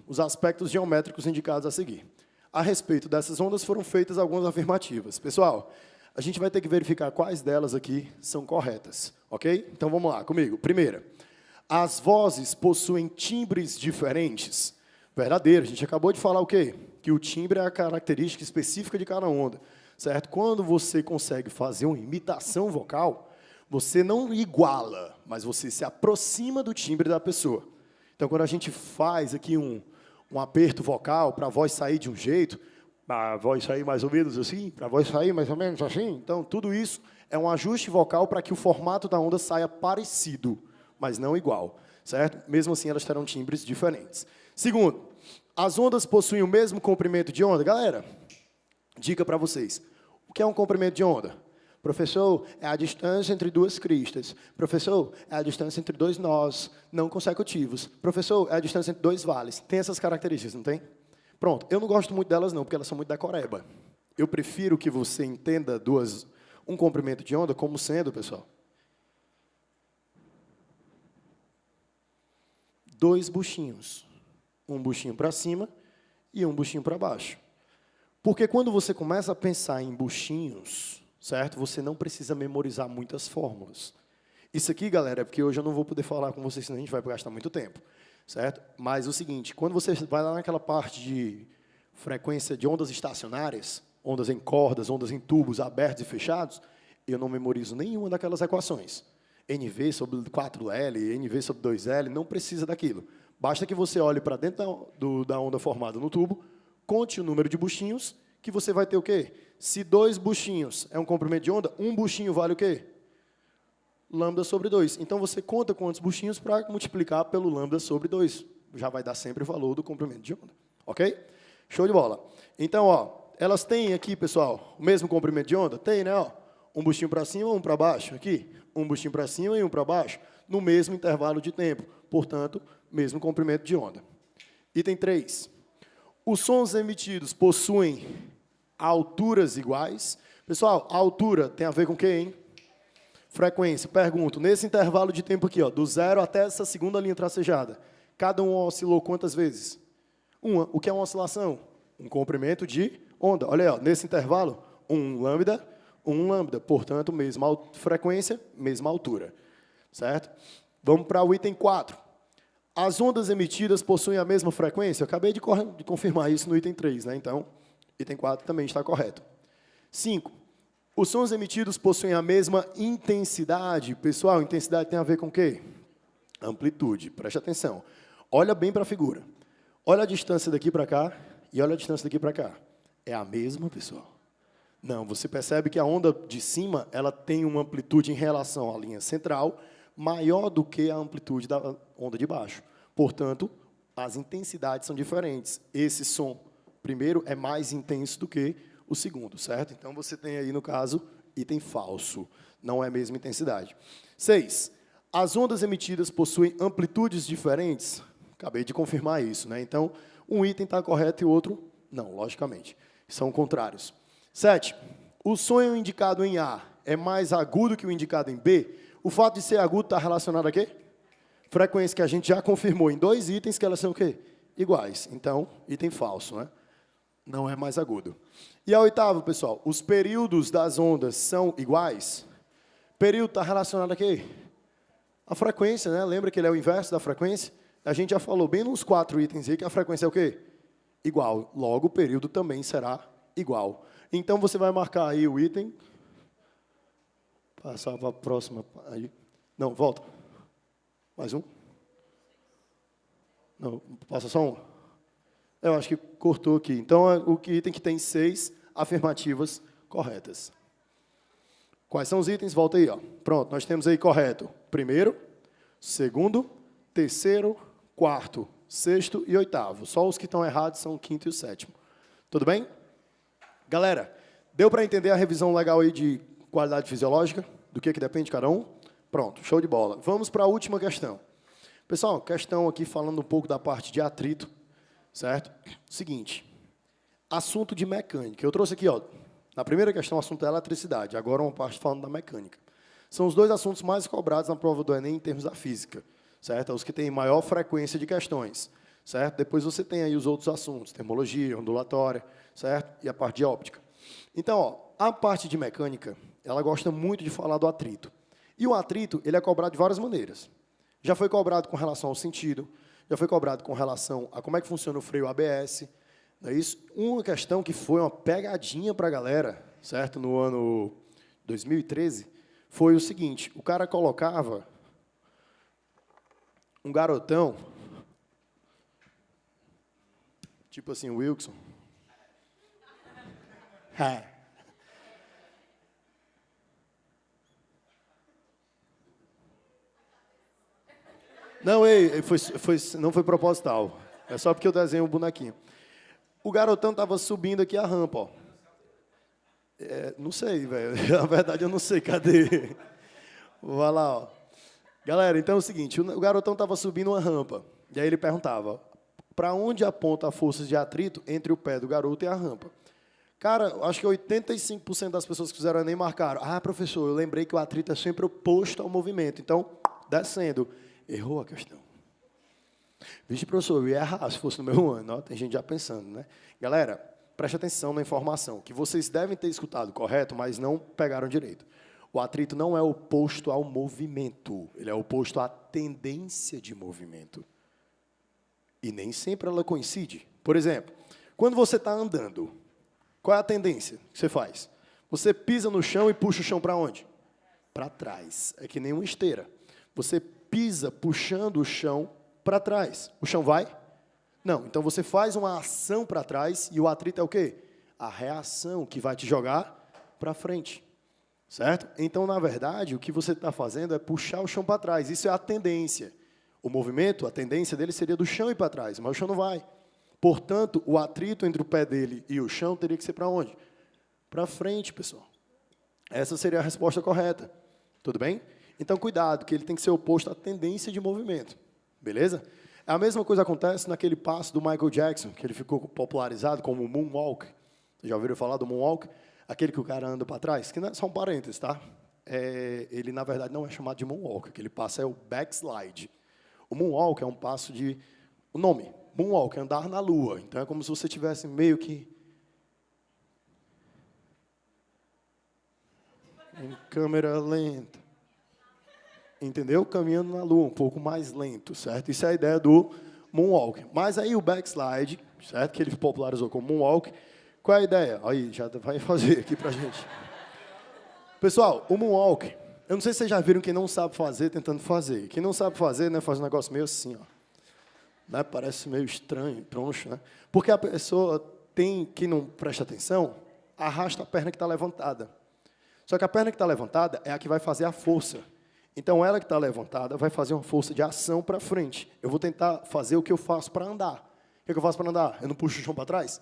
os aspectos geométricos indicados a seguir. A respeito dessas ondas foram feitas algumas afirmativas. Pessoal, a gente vai ter que verificar quais delas aqui são corretas, ok? Então, vamos lá, comigo. Primeira, as vozes possuem timbres diferentes. Verdadeiro, a gente acabou de falar o quê? Que o timbre é a característica específica de cada onda, certo? Quando você consegue fazer uma imitação vocal, você não iguala, mas você se aproxima do timbre da pessoa. Então, quando a gente faz aqui um aperto vocal para a voz sair de um jeito, para a voz sair mais ou menos assim, para a voz sair mais ou menos assim. Então, tudo isso é um ajuste vocal para que o formato da onda saia parecido, mas não igual, certo? Mesmo assim, elas terão timbres diferentes. Segundo, as ondas possuem o mesmo comprimento de onda. Galera, dica para vocês. O que é um comprimento de onda? Professor, é a distância entre 2 cristas. Professor, é a distância entre 2 nós não consecutivos. Professor, é a distância entre 2 vales. Tem essas características, não tem? Pronto, eu não gosto muito delas não, porque elas são muito decoreba. Eu prefiro que você entenda um comprimento de onda como sendo, pessoal, 2 buchinhos. Um buchinho para cima e um buchinho para baixo. Porque quando você começa a pensar em buchinhos, certo? Você não precisa memorizar muitas fórmulas. Isso aqui, galera, é porque hoje eu não vou poder falar com vocês, senão a gente vai gastar muito tempo, certo? Mas o seguinte, quando você vai lá naquela parte de frequência de ondas estacionárias, ondas em cordas, ondas em tubos abertos e fechados, eu não memorizo nenhuma daquelas equações. NV sobre 4L, NV sobre 2L, não precisa daquilo. Basta que você olhe para dentro da onda formada no tubo, conte o número de buchinhos, que você vai ter o quê? Se 2 buchinhos é um comprimento de onda, um buchinho vale o quê? Lambda sobre 2. Então, você conta quantos buchinhos para multiplicar pelo lambda sobre 2. Já vai dar sempre o valor do comprimento de onda. Ok? Show de bola. Então, ó, elas têm aqui, pessoal, o mesmo comprimento de onda? Tem, né? Ó, um buchinho para cima, um para baixo. Aqui, um buchinho para cima e um para baixo, no mesmo intervalo de tempo. Portanto, mesmo comprimento de onda. Item 3. Os sons emitidos possuem alturas iguais. Pessoal, a altura tem a ver com o quê, hein? Frequência. Pergunto, nesse intervalo de tempo aqui, ó, do 0 até essa segunda linha tracejada, cada um oscilou quantas vezes? Uma. O que é uma oscilação? Um comprimento de onda. Olha aí, ó, nesse intervalo, um lambda. Portanto, mesma frequência, mesma altura. Certo? Vamos para o item 4. As ondas emitidas possuem a mesma frequência? Eu acabei de confirmar isso no item 3, né? Então, item 4 também está correto. 5. Os sons emitidos possuem a mesma intensidade. Pessoal, intensidade tem a ver com o quê? Amplitude. Preste atenção. Olha bem para a figura. Olha a distância daqui para cá e olha a distância daqui para cá. É a mesma, pessoal? Não, você percebe que a onda de cima ela tem uma amplitude em relação à linha central maior do que a amplitude da onda de baixo. Portanto, as intensidades são diferentes. Esse som, primeiro, é mais intenso do que o segundo, certo? Então, você tem aí, no caso, item falso. Não é a mesma intensidade. 6. As ondas emitidas possuem amplitudes diferentes? Acabei de confirmar isso, né? Então, um item está correto e o outro não, logicamente. São contrários. 7. O som indicado em A é mais agudo que o indicado em B? O fato de ser agudo está relacionado a quê? Frequência, que a gente já confirmou em 2 itens, que elas são o quê? Iguais. Então, item falso, né? Não é mais agudo. E a 8ª, pessoal, os períodos das ondas são iguais? Período está relacionado a quê? A frequência, né? Lembra que ele é o inverso da frequência? A gente já falou bem nos 4 itens aí que a frequência é o quê? Igual. Logo, o período também será igual. Então, você vai marcar aí o item. Passar para a próxima. Aí. Não, volta. Mais um. Não, passa só um. Eu acho que cortou aqui. Então, o item que tem 6 afirmativas corretas. Quais são os itens? Volta aí. Ó. Pronto, nós temos aí correto. Primeiro, segundo, terceiro, quarto, sexto e 8º. Só os que estão errados são o 5º e o 7º. Tudo bem? Galera, deu para entender a revisão legal aí de qualidade fisiológica? Do que depende de cada um? Pronto, show de bola. Vamos para a última questão. Pessoal, questão aqui falando um pouco da parte de atrito. Certo? Seguinte, assunto de mecânica. Eu trouxe aqui, ó, na primeira questão, o assunto é eletricidade. Agora, uma parte falando da mecânica. São os 2 assuntos mais cobrados na prova do Enem em termos da física. Certo? Os que têm maior frequência de questões. Certo? Depois você tem aí os outros assuntos, termologia, ondulatória, certo? E a parte de óptica. Então, ó, a parte de mecânica, ela gosta muito de falar do atrito. E o atrito, ele é cobrado de várias maneiras. Já foi cobrado com relação ao sentido, já foi cobrado com relação a como é que funciona o freio ABS. Não é isso? Uma questão que foi uma pegadinha para a galera, certo? No ano 2013, foi o seguinte, o cara colocava um garotão, tipo assim, Wilson. Não, não foi proposital. É só porque eu desenho um bonequinho. O garotão estava subindo aqui a rampa, ó. Não sei, velho. Na verdade, eu não sei. Cadê? Vai lá, ó. Galera, então é o seguinte. O garotão estava subindo uma rampa. E aí ele perguntava, para onde aponta a força de atrito entre o pé do garoto e a rampa? Cara, acho que 85% das pessoas que fizeram Enem marcaram. Ah, professor, eu lembrei que o atrito é sempre oposto ao movimento. Então, descendo. Errou a questão. Vixe, professor, eu ia errar se fosse no meu ano. Ó, tem gente já pensando, né? Galera, preste atenção na informação, que vocês devem ter escutado correto, mas não pegaram direito. O atrito não é oposto ao movimento, ele é oposto à tendência de movimento. E nem sempre ela coincide. Por exemplo, quando você está andando, qual é a tendência que você faz? Você pisa no chão e puxa o chão para onde? Para trás. É que nem uma esteira. Você pisa puxando o chão para trás. O chão vai? Não. Então você faz uma ação para trás e o atrito é o quê? A reação que vai te jogar para frente. Certo? Então, na verdade, o que você está fazendo é puxar o chão para trás. Isso é a tendência. O movimento, a tendência dele seria do chão ir para trás, mas o chão não vai. Portanto, o atrito entre o pé dele e o chão teria que ser para onde? Para frente, pessoal. Essa seria a resposta correta. Tudo bem? Então, cuidado, que ele tem que ser oposto à tendência de movimento. Beleza? A mesma coisa acontece naquele passo do Michael Jackson, que ele ficou popularizado como moonwalk. Já ouviram falar do moonwalk? Aquele que o cara anda para trás, que não é só um parênteses, tá? Ele, na verdade, não é chamado de moonwalk. Aquele passo é o backslide. O moonwalk é um passo de... O nome, moonwalk, é andar na lua. Então, é como se você tivesse meio que... em câmera lenta. Entendeu? Caminhando na lua, um pouco mais lento, certo? Isso é a ideia do moonwalk. Mas aí o backslide, certo? Que ele popularizou como moonwalk. Qual é a ideia? Aí, já vai fazer aqui pra gente. Pessoal, o moonwalk, eu não sei se vocês já viram quem não sabe fazer, tentando fazer. Quem não sabe fazer, né, faz um negócio meio assim, ó. Né, parece meio estranho, troncho, né? Porque a pessoa tem, que não presta atenção, arrasta a perna que está levantada. Só que a perna que está levantada é a que vai fazer a força. Então, ela que está levantada vai fazer uma força de ação para frente. Eu vou tentar fazer o que eu faço para andar. O que eu faço para andar? Eu não puxo o chão para trás?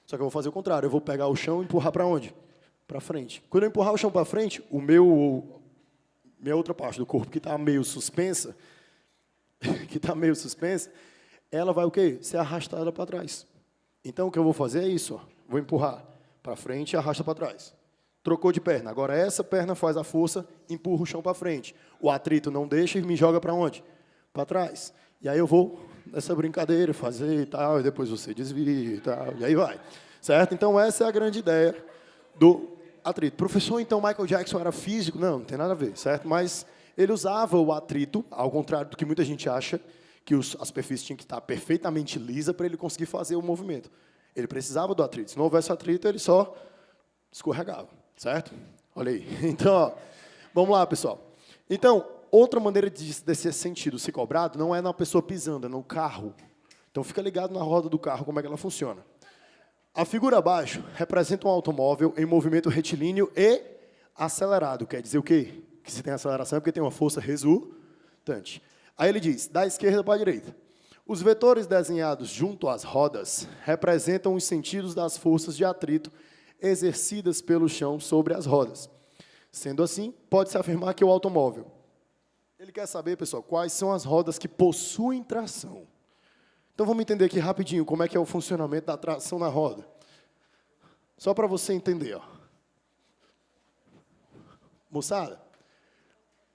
Só que eu vou fazer o contrário. Eu vou pegar o chão e empurrar para onde? Para frente. Quando eu empurrar o chão para frente, minha outra parte do corpo que está meio suspensa, ela vai o quê? Ser arrastada para trás. Então, o que eu vou fazer é isso. Ó. Vou empurrar para frente e arrasta para trás. Trocou de perna. Agora, essa perna faz a força, empurra o chão para frente. O atrito não deixa e me joga para onde? Para trás. E aí eu vou nessa brincadeira, fazer e tal, e depois você desvia e tal, e aí vai. Certo? Então, essa é a grande ideia do atrito. Professor, então, Michael Jackson era físico? Não, não tem nada a ver, certo? Mas ele usava o atrito, ao contrário do que muita gente acha, que a superfície tinha que estar perfeitamente lisa para ele conseguir fazer o movimento. Ele precisava do atrito. Se não houvesse atrito, ele só escorregava, certo? Olha aí. Então, ó, vamos lá, pessoal. Então, outra maneira desse sentido ser cobrado não é na pessoa pisando, é no carro. Então, fica ligado na roda do carro, como é que ela funciona. A figura abaixo representa um automóvel em movimento retilíneo e acelerado. Quer dizer o quê? Que se tem aceleração é porque tem uma força resultante. Aí ele diz, da esquerda para a direita. Os vetores desenhados junto às rodas representam os sentidos das forças de atrito exercidas pelo chão sobre as rodas. Sendo assim, pode-se afirmar que o automóvel... Ele quer saber, pessoal, quais são as rodas que possuem tração. Então, vamos entender aqui rapidinho como é que é o funcionamento da tração na roda. Só para você entender. Ó. Moçada,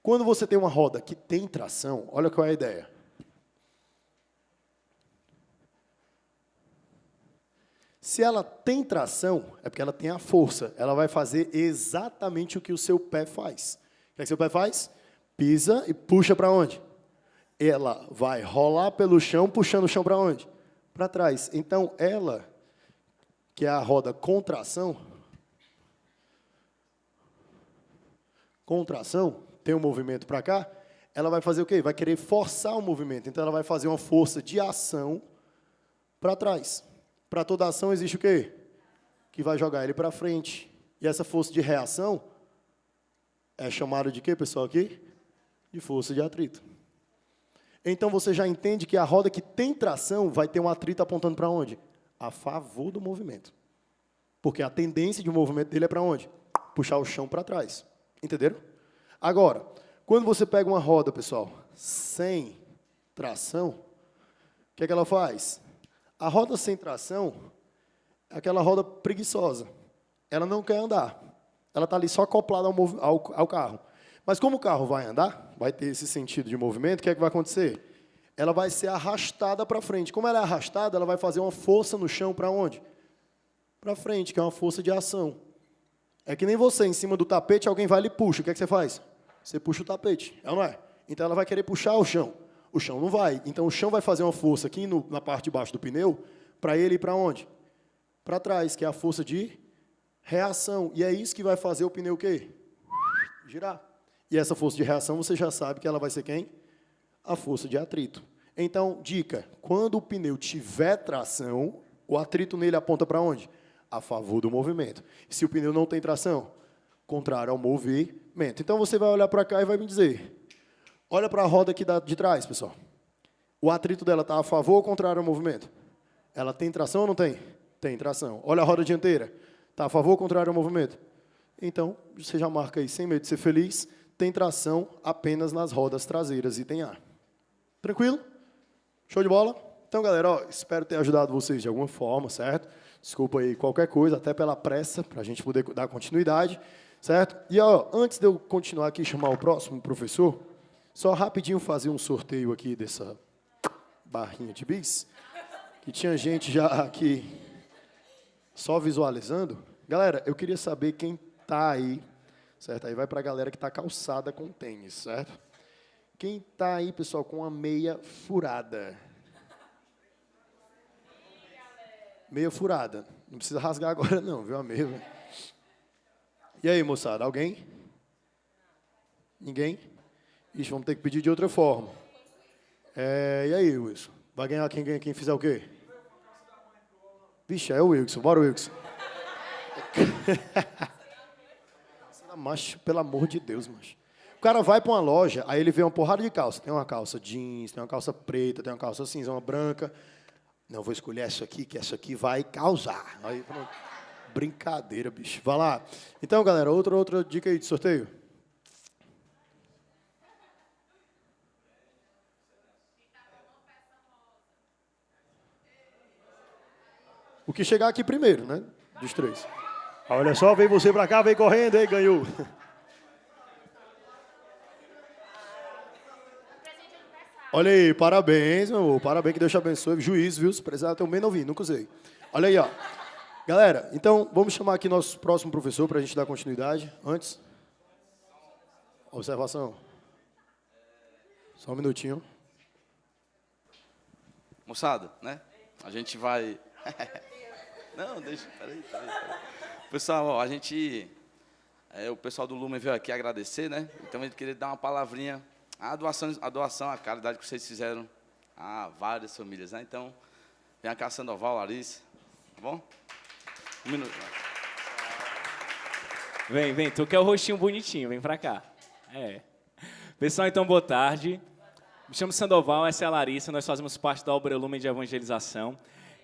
quando você tem uma roda que tem tração, olha qual é a ideia. Se ela tem tração, é porque ela tem a força. Ela vai fazer exatamente o que o seu pé faz. O que é que seu pé faz? Pisa e puxa para onde? Ela vai rolar pelo chão, puxando o chão para onde? Para trás. Então, ela, que é a roda com tração, tem um movimento para cá, ela vai fazer o quê? Vai querer forçar o movimento. Então, ela vai fazer uma força de ação para trás. Para toda ação existe o quê? Que vai jogar ele para frente. E essa força de reação é chamada de quê, pessoal, aqui? De força de atrito. Então, você já entende que a roda que tem tração vai ter um atrito apontando para onde? A favor do movimento. Porque a tendência de movimento dele é para onde? Puxar o chão para trás. Entenderam? Agora, quando você pega uma roda, pessoal, sem tração, o que é que ela faz? A roda sem tração é aquela roda preguiçosa. Ela não quer andar. Ela está ali só acoplada ao carro. Mas como o carro vai andar, vai ter esse sentido de movimento, o que é que vai acontecer? Ela vai ser arrastada para frente. Como ela é arrastada, ela vai fazer uma força no chão para onde? Para frente, que é uma força de ação. É que nem você, em cima do tapete, alguém vai ali e puxa. O que é que você faz? Você puxa o tapete, é ou não é? Então ela vai querer puxar o chão. O chão não vai. Então o chão vai fazer uma força aqui na parte de baixo do pneu, para ele ir para onde? Para trás, que é a força de reação. E é isso que vai fazer o pneu o quê? Girar. E essa força de reação, você já sabe que ela vai ser quem? A força de atrito. Então, dica, quando o pneu tiver tração, o atrito nele aponta para onde? A favor do movimento. E se o pneu não tem tração? Contrário ao movimento. Então, você vai olhar para cá e vai me dizer, olha para a roda aqui de trás, pessoal. O atrito dela está a favor ou contrário ao movimento? Ela tem tração ou não tem? Tem tração. Olha a roda dianteira. Está a favor ou contrário ao movimento? Então, você já marca aí, sem medo de ser feliz, tem tração apenas nas rodas traseiras, item A. Tranquilo? Show de bola? Então, galera, ó, espero ter ajudado vocês de alguma forma, certo? Desculpa aí qualquer coisa, até pela pressa, para a gente poder dar continuidade, certo? E, ó, antes de eu continuar aqui e chamar o próximo professor, só rapidinho fazer um sorteio aqui dessa barrinha de bis, que tinha gente já aqui só visualizando. Galera, eu queria saber quem tá aí, certo? Aí vai para a galera que tá calçada com tênis, certo? Quem tá aí, pessoal, com a meia furada? Meia furada. Não precisa rasgar agora não, viu a meia? E aí, moçada, alguém? Ninguém? Ixi, vamos ter que pedir de outra forma. E aí, Wilson? Vai ganhar quem fizer o quê? Vixe, é o Wilson. Bora, Wilson. Macho, pelo amor de Deus, macho. O cara vai para uma loja, aí ele vê uma porrada de calça. Tem uma calça jeans, tem uma calça preta, tem uma calça cinza, uma branca. Não, vou escolher essa aqui, que essa aqui vai causar. Aí, pronto. Brincadeira, bicho. Vai lá. Então, galera, outra dica aí de sorteio. O que chegar aqui primeiro, né? Dos três. Olha só, vem você pra cá, vem correndo, aí ganhou. Olha aí, parabéns, meu amor. Parabéns, que Deus te abençoe. Juízo, viu? Se precisar, eu também não vi, nunca usei. Olha aí, ó. Galera, então, vamos chamar aqui nosso próximo professor para a gente dar continuidade. Antes. Observação. Só um minutinho. Moçada, né? A gente vai... Não, deixa, peraí. Pessoal, ó, o pessoal do Lumen veio aqui agradecer, né? Então, a gente queria dar uma palavrinha, a doação, a caridade que vocês fizeram a várias famílias, né? Então, vem cá, Sandoval, Larissa, tá bom? Um minuto. Vem, tu que é o rostinho bonitinho, vem pra cá. Pessoal, então, boa tarde. Me chamo Sandoval, essa é a Larissa, nós fazemos parte da obra Lumen de Evangelização.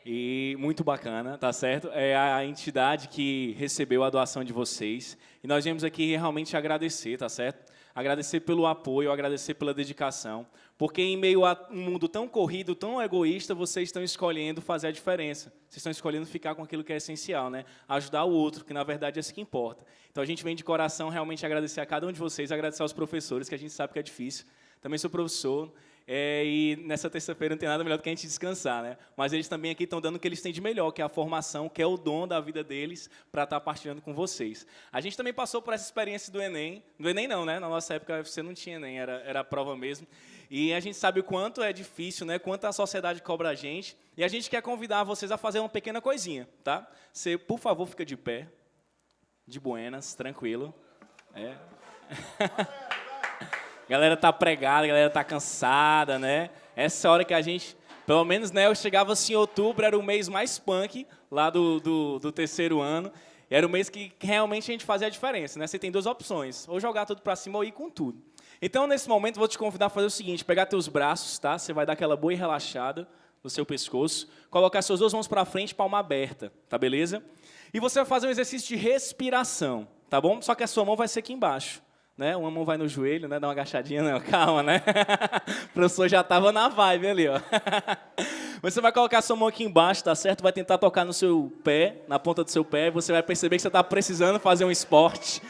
E muito bacana, tá certo? É a entidade que recebeu a doação de vocês. E nós viemos aqui realmente agradecer, tá certo? Agradecer pelo apoio, agradecer pela dedicação. Porque em meio a um mundo tão corrido, tão egoísta, vocês estão escolhendo fazer a diferença. Vocês estão escolhendo ficar com aquilo que é essencial, né? Ajudar o outro, que na verdade é isso que importa. Então a gente vem de coração realmente agradecer a cada um de vocês, agradecer aos professores, que a gente sabe que é difícil. Também sou professor. E nessa terça-feira não tem nada melhor do que a gente descansar, né? Mas eles também aqui estão dando o que eles têm de melhor, que é a formação, que é o dom da vida deles, para estar partilhando com vocês. A gente também passou por essa experiência do Enem. Do Enem não, né? Na nossa época você não tinha Enem, era a prova mesmo. E a gente sabe o quanto é difícil, né? Quanto a sociedade cobra a gente. E a gente quer convidar vocês a fazer uma pequena coisinha, tá? Você, por favor, fica de pé, de buenas, tranquilo. Galera tá pregada, galera tá cansada, né? Essa hora que a gente, pelo menos, né, eu chegava assim em outubro, era o mês mais punk lá do terceiro ano. E era o mês que realmente a gente fazia a diferença, né? Você tem duas opções, ou jogar tudo para cima ou ir com tudo. Então, nesse momento, vou te convidar a fazer o seguinte, pegar teus braços, tá? Você vai dar aquela boa e relaxada no seu pescoço, colocar suas duas mãos para frente, palma aberta, tá beleza? E você vai fazer um exercício de respiração, tá bom? Só que a sua mão vai ser aqui embaixo. Né? Uma mão vai no joelho, né? Dá uma agachadinha, não, calma, né? O professor já estava na vibe ali, ó. Você vai colocar a sua mão aqui embaixo, tá certo? Vai tentar tocar no seu pé, na ponta do seu pé, você vai perceber que você está precisando fazer um esporte.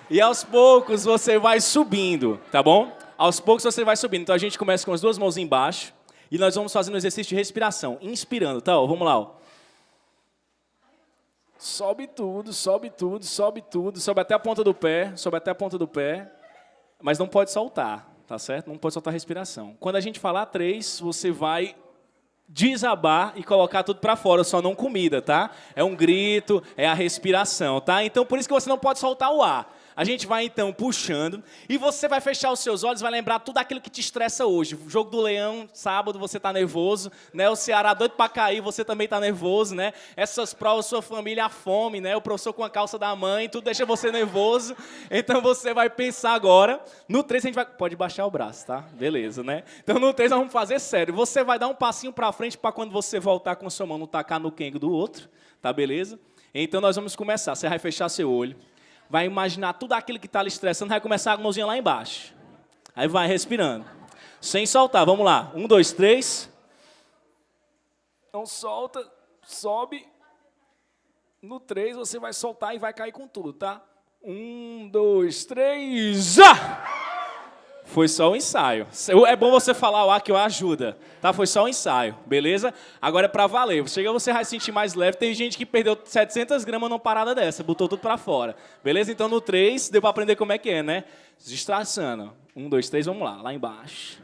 E aos poucos você vai subindo, tá bom? Aos poucos você vai subindo. Então a gente começa com as duas mãos embaixo e nós vamos fazendo um exercício de respiração, inspirando, tá? Ó, vamos lá, ó. sobe tudo, sobe tudo, sobe tudo, sobe até a ponta do pé, sobe até a ponta do pé, mas não pode soltar, tá certo? Não pode soltar a respiração. Quando a gente falar 3, você vai desabar e colocar tudo para fora, só não comida, tá? É um grito, é a respiração, tá? Então, por isso que você não pode soltar o ar. A gente vai, então, puxando, e você vai fechar os seus olhos, vai lembrar tudo aquilo que te estressa hoje. O jogo do Leão, sábado, você está nervoso, né? O Ceará doido para cair, você também está nervoso, né? Essas provas, sua família, a fome, né? O professor com a calça da mãe, tudo deixa você nervoso. Então, você vai pensar agora. No 3, a gente vai... Pode baixar o braço, tá? Beleza, né? Então, no 3, nós vamos fazer sério. Você vai dar um passinho para frente para quando você voltar com sua mão não tacar no quengo do outro, tá? Beleza? Então, nós vamos começar. Você vai fechar seu olho. Vai imaginar tudo aquilo que está lhe estressando, vai começar a mãozinha lá embaixo. Aí vai respirando. Sem soltar, vamos lá. 1, 2, 3. Não solta, sobe. No 3 você vai soltar e vai cair com tudo, tá? 1, 2, 3. Foi só o ensaio. É bom você falar o ar que eu ajuda, tá? Foi só o ensaio, beleza? Agora é pra valer. Chega, você vai se sentir mais leve. Tem gente que perdeu 700 gramas numa parada dessa, botou tudo pra fora. Beleza? Então no 3, deu pra aprender como é que é, né? Destraçando. 1, 2, 3, vamos lá. Lá embaixo.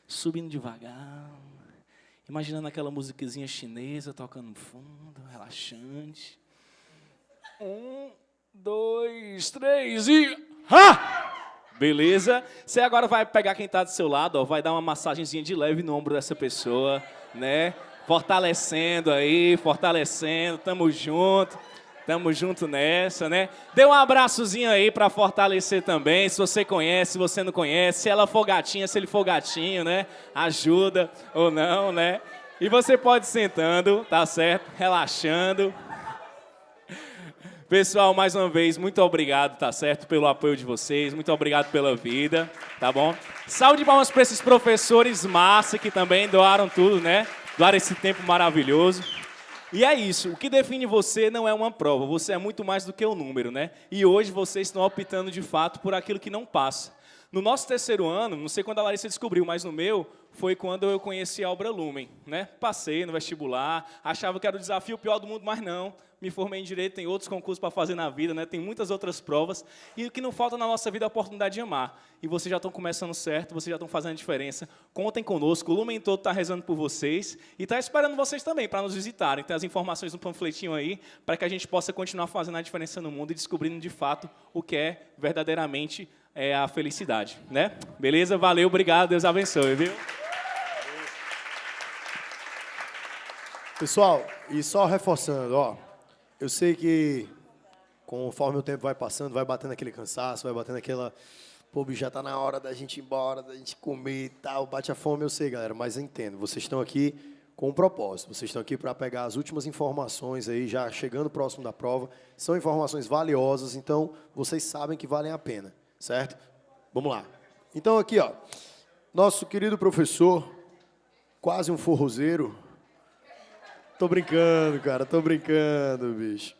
Subindo devagar. Imaginando aquela musiquinha chinesa tocando no fundo, relaxante. 1, 2, 3 e... Beleza? Você agora vai pegar quem está do seu lado, ó, vai dar uma massagenzinha de leve no ombro dessa pessoa, né? Fortalecendo aí, fortalecendo, tamo junto nessa, né? Dê um abraçozinho aí para fortalecer também, se você conhece, se você não conhece, se ela for gatinha, se ele for gatinho, né? Ajuda ou não, né? E você pode ir sentando, tá certo? Relaxando. Pessoal, mais uma vez, muito obrigado, tá certo, pelo apoio de vocês, muito obrigado pela vida, tá bom? Salve de palmas para esses professores massa que também doaram tudo, né? Doaram esse tempo maravilhoso. E é isso, o que define você não é uma prova, você é muito mais do que um número, né? E hoje vocês estão optando de fato por aquilo que não passa. No nosso 3º ano, não sei quando a Larissa descobriu, mas no meu, foi quando eu conheci a Albra Lumen, né? Passei no vestibular, achava que era o desafio pior do mundo, mas não. Me formei em Direito, tem outros concursos para fazer na vida, né? Tem muitas outras provas. E o que não falta na nossa vida é a oportunidade de amar. E vocês já estão começando certo, vocês já estão fazendo a diferença. Contem conosco, o Lumen todo está rezando por vocês. E está esperando vocês também para nos visitarem. Tem as informações no panfletinho aí, para que a gente possa continuar fazendo a diferença no mundo e descobrindo de fato o que é verdadeiramente a felicidade, né? Beleza? Valeu, obrigado, Deus abençoe, viu? Pessoal, e só reforçando, ó, eu sei que conforme o tempo vai passando, vai batendo aquele cansaço, vai batendo aquela... Pô, bicho, já tá na hora da gente ir embora, da gente comer e tal, bate a fome, eu sei, galera, mas eu entendo, vocês estão aqui com um propósito, vocês estão aqui para pegar as últimas informações aí, já chegando próximo da prova, são informações valiosas, então vocês sabem que valem a pena, certo? Vamos lá. Então aqui, ó, nosso querido professor, quase um forrozeiro. Tô brincando, cara, tô brincando, bicho.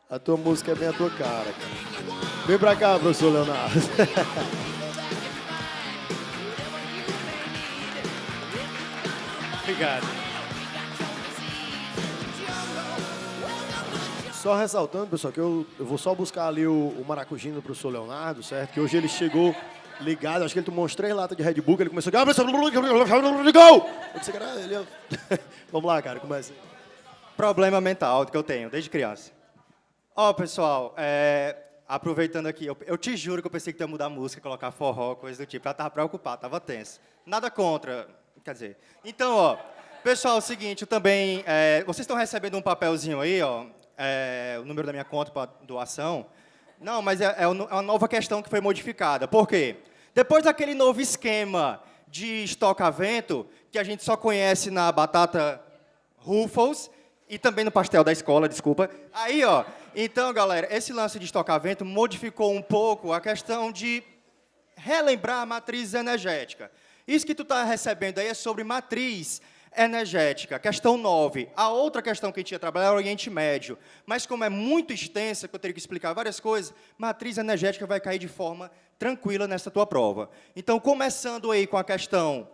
A tua música é bem a tua cara, cara. Vem pra cá, professor Leonardo. Obrigado. Só ressaltando, pessoal, que eu vou só buscar ali o maracujinho do professor Leonardo, certo? Que hoje ele chegou ligado, acho que ele tomou uns 3 latas de Red Bull, que ele começou a... Eu disse, cara, ele... Vamos lá, cara, começa. Problema mental que eu tenho desde criança. Ó, pessoal, aproveitando aqui, eu te juro que eu pensei que ia mudar a música, colocar forró, coisa do tipo. Eu tava preocupado, tava tenso. Nada contra, quer dizer. Então, ó, pessoal, é o seguinte, eu também... vocês estão recebendo um papelzinho aí, ó, o número da minha conta para doação. Não, mas é uma nova questão que foi modificada. Por quê? Depois daquele novo esquema de estocamento, que a gente só conhece na batata Ruffles, e também no pastel da escola, desculpa. Aí, ó, então, galera, esse lance de estocamento modificou um pouco a questão de relembrar a matriz energética. Isso que tu está recebendo aí é sobre matriz energética, questão 9. A outra questão que a gente ia trabalhar é o Oriente Médio. Mas como é muito extensa, que eu teria que explicar várias coisas, matriz energética vai cair de forma tranquila nessa tua prova. Então, começando aí com a questão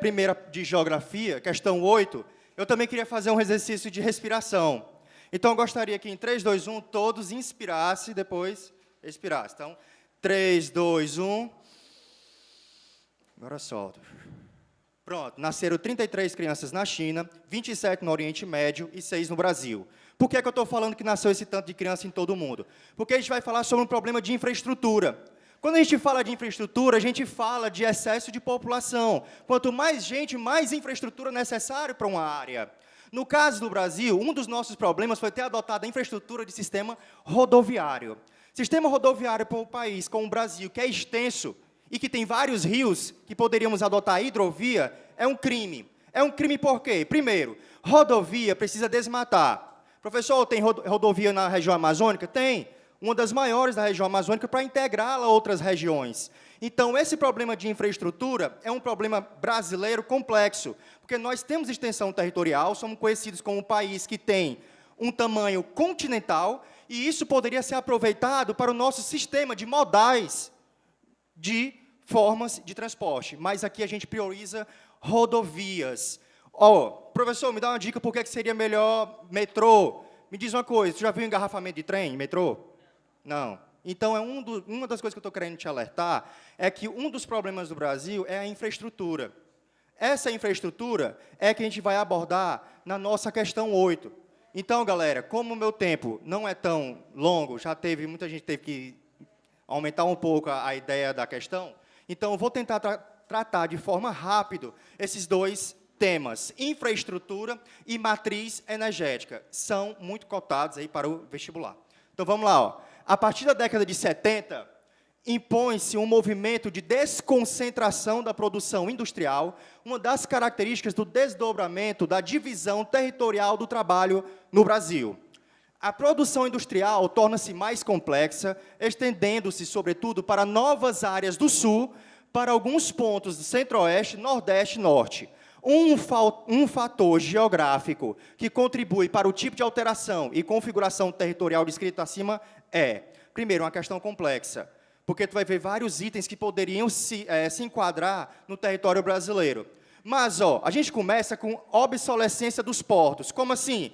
primeira de geografia, questão 8, eu também queria fazer um exercício de respiração. Então, eu gostaria que em 3, 2, 1, todos inspirassem e depois expirassem. Então, 3, 2, 1. Agora solta. Pronto, nasceram 33 crianças na China, 27 no Oriente Médio e 6 no Brasil. Por que eu estou falando que nasceu esse tanto de criança em todo o mundo? Porque a gente vai falar sobre um problema de infraestrutura. Quando a gente fala de infraestrutura, a gente fala de excesso de população. Quanto mais gente, mais infraestrutura necessária para uma área. No caso do Brasil, um dos nossos problemas foi ter adotado a infraestrutura de sistema rodoviário. Sistema rodoviário para um país como o Brasil, que é extenso, e que tem vários rios que poderíamos adotar a hidrovia, é um crime. É um crime por quê? Primeiro, rodovia precisa desmatar. Professor, tem rodovia na região amazônica? Tem. Uma das maiores da região amazônica para integrá-la a outras regiões. Então, esse problema de infraestrutura é um problema brasileiro complexo, porque nós temos extensão territorial, somos conhecidos como um país que tem um tamanho continental, e isso poderia ser aproveitado para o nosso sistema de modais, de formas de transporte, mas aqui a gente prioriza rodovias. Professor, me dá uma dica por que seria melhor metrô. Me diz uma coisa, você já viu engarrafamento de trem em metrô? Não. Então, uma das coisas que eu estou querendo te alertar é que um dos problemas do Brasil é a infraestrutura. Essa infraestrutura é que a gente vai abordar na nossa questão 8. Então, galera, como o meu tempo não é tão longo, muita gente teve que aumentar um pouco a ideia da questão, então eu vou tentar tratar de forma rápida esses dois temas, infraestrutura e matriz energética. São muito cotados aí para o vestibular. Então, vamos lá. Ó. A partir da década de 70, impõe-se um movimento de desconcentração da produção industrial, uma das características do desdobramento da divisão territorial do trabalho no Brasil. A produção industrial torna-se mais complexa, estendendo-se, sobretudo, para novas áreas do Sul, para alguns pontos do Centro-Oeste, Nordeste e Norte. Um fator geográfico que contribui para o tipo de alteração e configuração territorial descrito acima é, primeiro, uma questão complexa, porque tu vai ver vários itens que poderiam se enquadrar no território brasileiro. Mas, a gente começa com obsolescência dos portos. Como assim?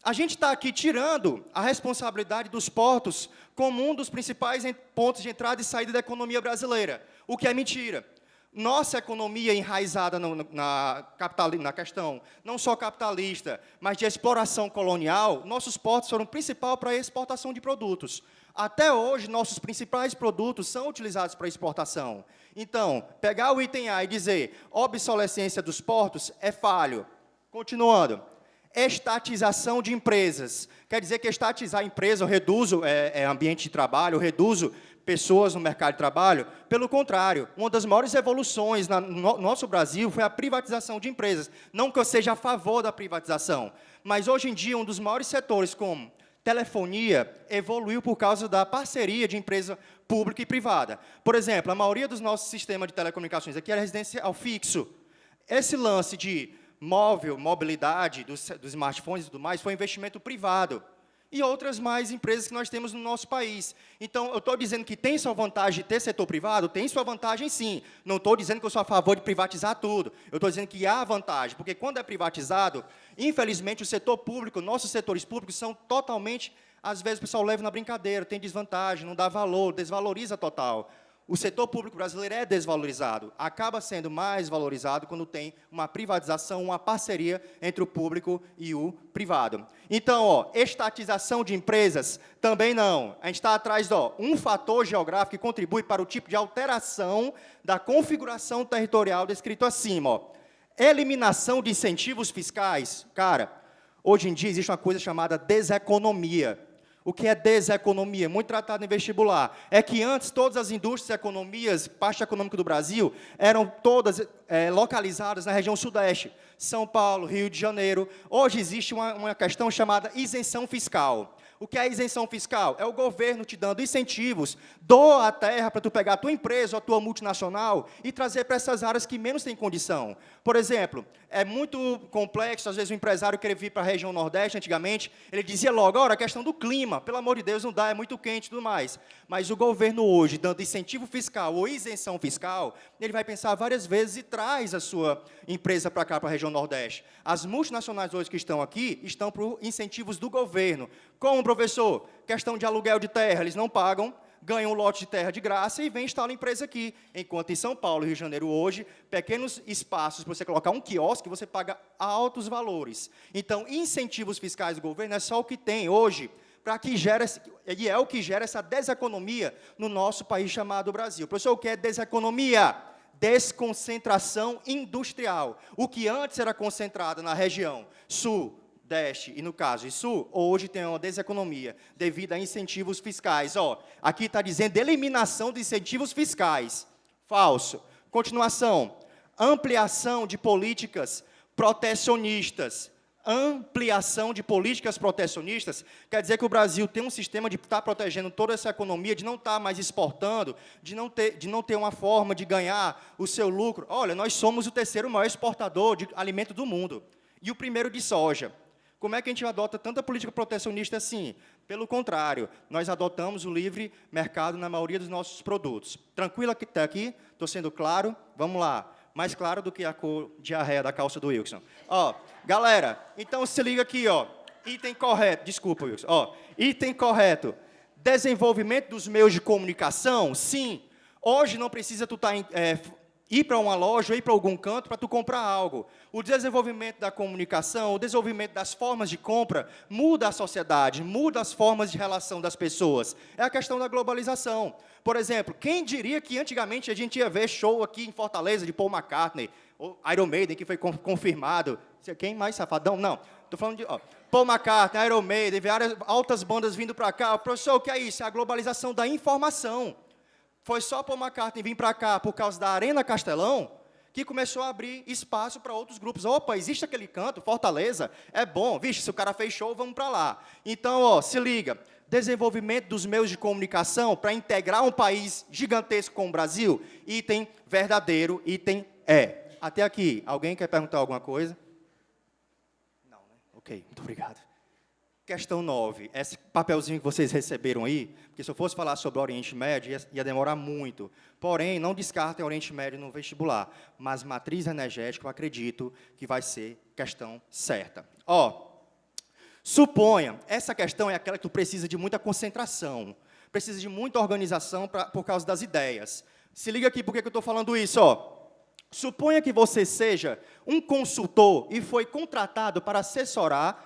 A gente está aqui tirando a responsabilidade dos portos como um dos principais pontos de entrada e saída da economia brasileira, o que é mentira. Nossa economia enraizada na questão não só capitalista, mas de exploração colonial, nossos portos foram principal para a exportação de produtos. Até hoje, nossos principais produtos são utilizados para exportação. Então, pegar o item A e dizer obsolescência dos portos é falho. Continuando. Estatização de empresas. Quer dizer que estatizar a empresa, eu reduzo ambiente de trabalho, eu reduzo pessoas no mercado de trabalho. Pelo contrário, uma das maiores evoluções no nosso Brasil foi a privatização de empresas. Não que eu seja a favor da privatização, mas hoje em dia um dos maiores setores, como telefonia, evoluiu por causa da parceria de empresa pública e privada. Por exemplo, a maioria dos nossos sistemas de telecomunicações aqui é residencial fixo. Esse lance de mobilidade dos smartphones e tudo mais, foi investimento privado. E outras mais empresas que nós temos no nosso país. Então, eu estou dizendo que tem sua vantagem ter setor privado? Tem sua vantagem, sim. Não estou dizendo que eu sou a favor de privatizar tudo. Eu estou dizendo que há vantagem, porque quando é privatizado, infelizmente, o setor público, nossos setores públicos são totalmente, às vezes o pessoal leva na brincadeira, tem desvantagem, não dá valor, desvaloriza total. O setor público brasileiro é desvalorizado, acaba sendo mais valorizado quando tem uma privatização, uma parceria entre o público e o privado. Então, estatização de empresas, também não. A gente está atrás de um fator geográfico que contribui para o tipo de alteração da configuração territorial descrito acima. Eliminação de incentivos fiscais. Cara, hoje em dia existe uma coisa chamada deseconomia. O que é deseconomia? Muito tratado em vestibular. É que antes todas as indústrias e economias, parte econômica do Brasil, eram todas localizadas na região sudeste. São Paulo, Rio de Janeiro. Hoje existe uma questão chamada isenção fiscal. O que é isenção fiscal? É o governo te dando incentivos, doa a terra para tu pegar a tua empresa ou a tua multinacional e trazer para essas áreas que menos têm condição. Por exemplo, é muito complexo, às vezes o empresário querer vir para a região Nordeste, antigamente, ele dizia logo, a questão do clima, pelo amor de Deus, não dá, é muito quente e tudo mais. Mas o governo hoje, dando incentivo fiscal ou isenção fiscal, ele vai pensar várias vezes e traz a sua empresa para cá, para a região região Nordeste. As multinacionais hoje que estão aqui estão por incentivos do governo. Como, professor? Questão de aluguel de terra, eles não pagam, ganham um lote de terra de graça e vem instalar a empresa aqui. Enquanto em São Paulo e Rio de Janeiro hoje, pequenos espaços para você colocar um quiosque, você paga altos valores. Então, incentivos fiscais do governo é só o que tem hoje, para que gera, e é o que gera essa deseconomia no nosso país chamado Brasil. Professor, o que é deseconomia? Desconcentração industrial. O que antes era concentrado na região Sudeste, e no caso de Sul, hoje tem uma deseconomia devido a incentivos fiscais. Aqui está dizendo eliminação de incentivos fiscais. Falso. Continuação. Ampliação de políticas protecionistas. Ampliação de políticas protecionistas quer dizer que o Brasil tem um sistema de estar protegendo toda essa economia, de não estar mais exportando, de não ter uma forma de ganhar o seu lucro. Olha, nós somos o terceiro maior exportador de alimento do mundo e o primeiro de soja. Como é que a gente adota tanta política protecionista assim? Pelo contrário, nós adotamos o livre mercado na maioria dos nossos produtos. Tranquilo que está aqui? Estou sendo claro? Vamos lá. Mais claro do que a cor diarreia da calça do Wilson. Galera, então se liga aqui, item correto, desculpa, Wilson. Item correto. Desenvolvimento dos meios de comunicação, sim. Hoje não precisa tu ir para uma loja ou ir para algum canto para tu comprar algo. O desenvolvimento da comunicação, o desenvolvimento das formas de compra muda a sociedade, muda as formas de relação das pessoas. É a questão da globalização. Por exemplo, quem diria que antigamente a gente ia ver show aqui em Fortaleza de Paul McCartney, ou Iron Maiden, que foi confirmado. Quem mais, safadão? Não. Estou falando de Paul McCartney, Iron Maiden, várias altas bandas vindo para cá. Professor, o que é isso? É a globalização da informação. Foi só Paul McCartney vir para cá por causa da Arena Castelão que começou a abrir espaço para outros grupos. Opa, existe aquele canto, Fortaleza, é bom. Vixe, se o cara fez show, vamos para lá. Então, se liga. Desenvolvimento dos meios de comunicação para integrar um país gigantesco como o Brasil, item verdadeiro, item é. Até aqui, alguém quer perguntar alguma coisa? Não, né? Ok, muito obrigado. Questão 9, esse papelzinho que vocês receberam aí, porque se eu fosse falar sobre o Oriente Médio, ia demorar muito. Porém, não descartem o Oriente Médio no vestibular, mas matriz energética, eu acredito que vai ser questão certa. Suponha, essa questão é aquela que tu precisa de muita concentração, precisa de muita organização por causa das ideias. Se liga aqui, por que eu estou falando isso, Suponha que você seja um consultor e foi contratado para assessorar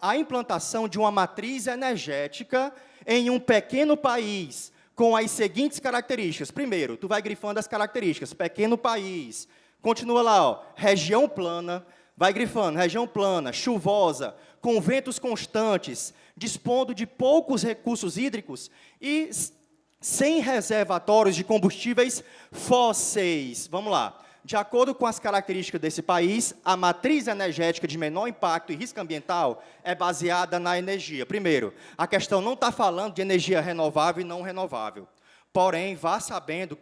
a implantação de uma matriz energética em um pequeno país, com as seguintes características. Primeiro, tu vai grifando as características. Pequeno país. Continua lá, região plana. Vai grifando, região plana, chuvosa, com ventos constantes, dispondo de poucos recursos hídricos e sem reservatórios de combustíveis fósseis. Vamos lá. De acordo com as características desse país, a matriz energética de menor impacto e risco ambiental é baseada na energia. Primeiro, a questão não está falando de energia renovável e não renovável. Porém, vá sabendo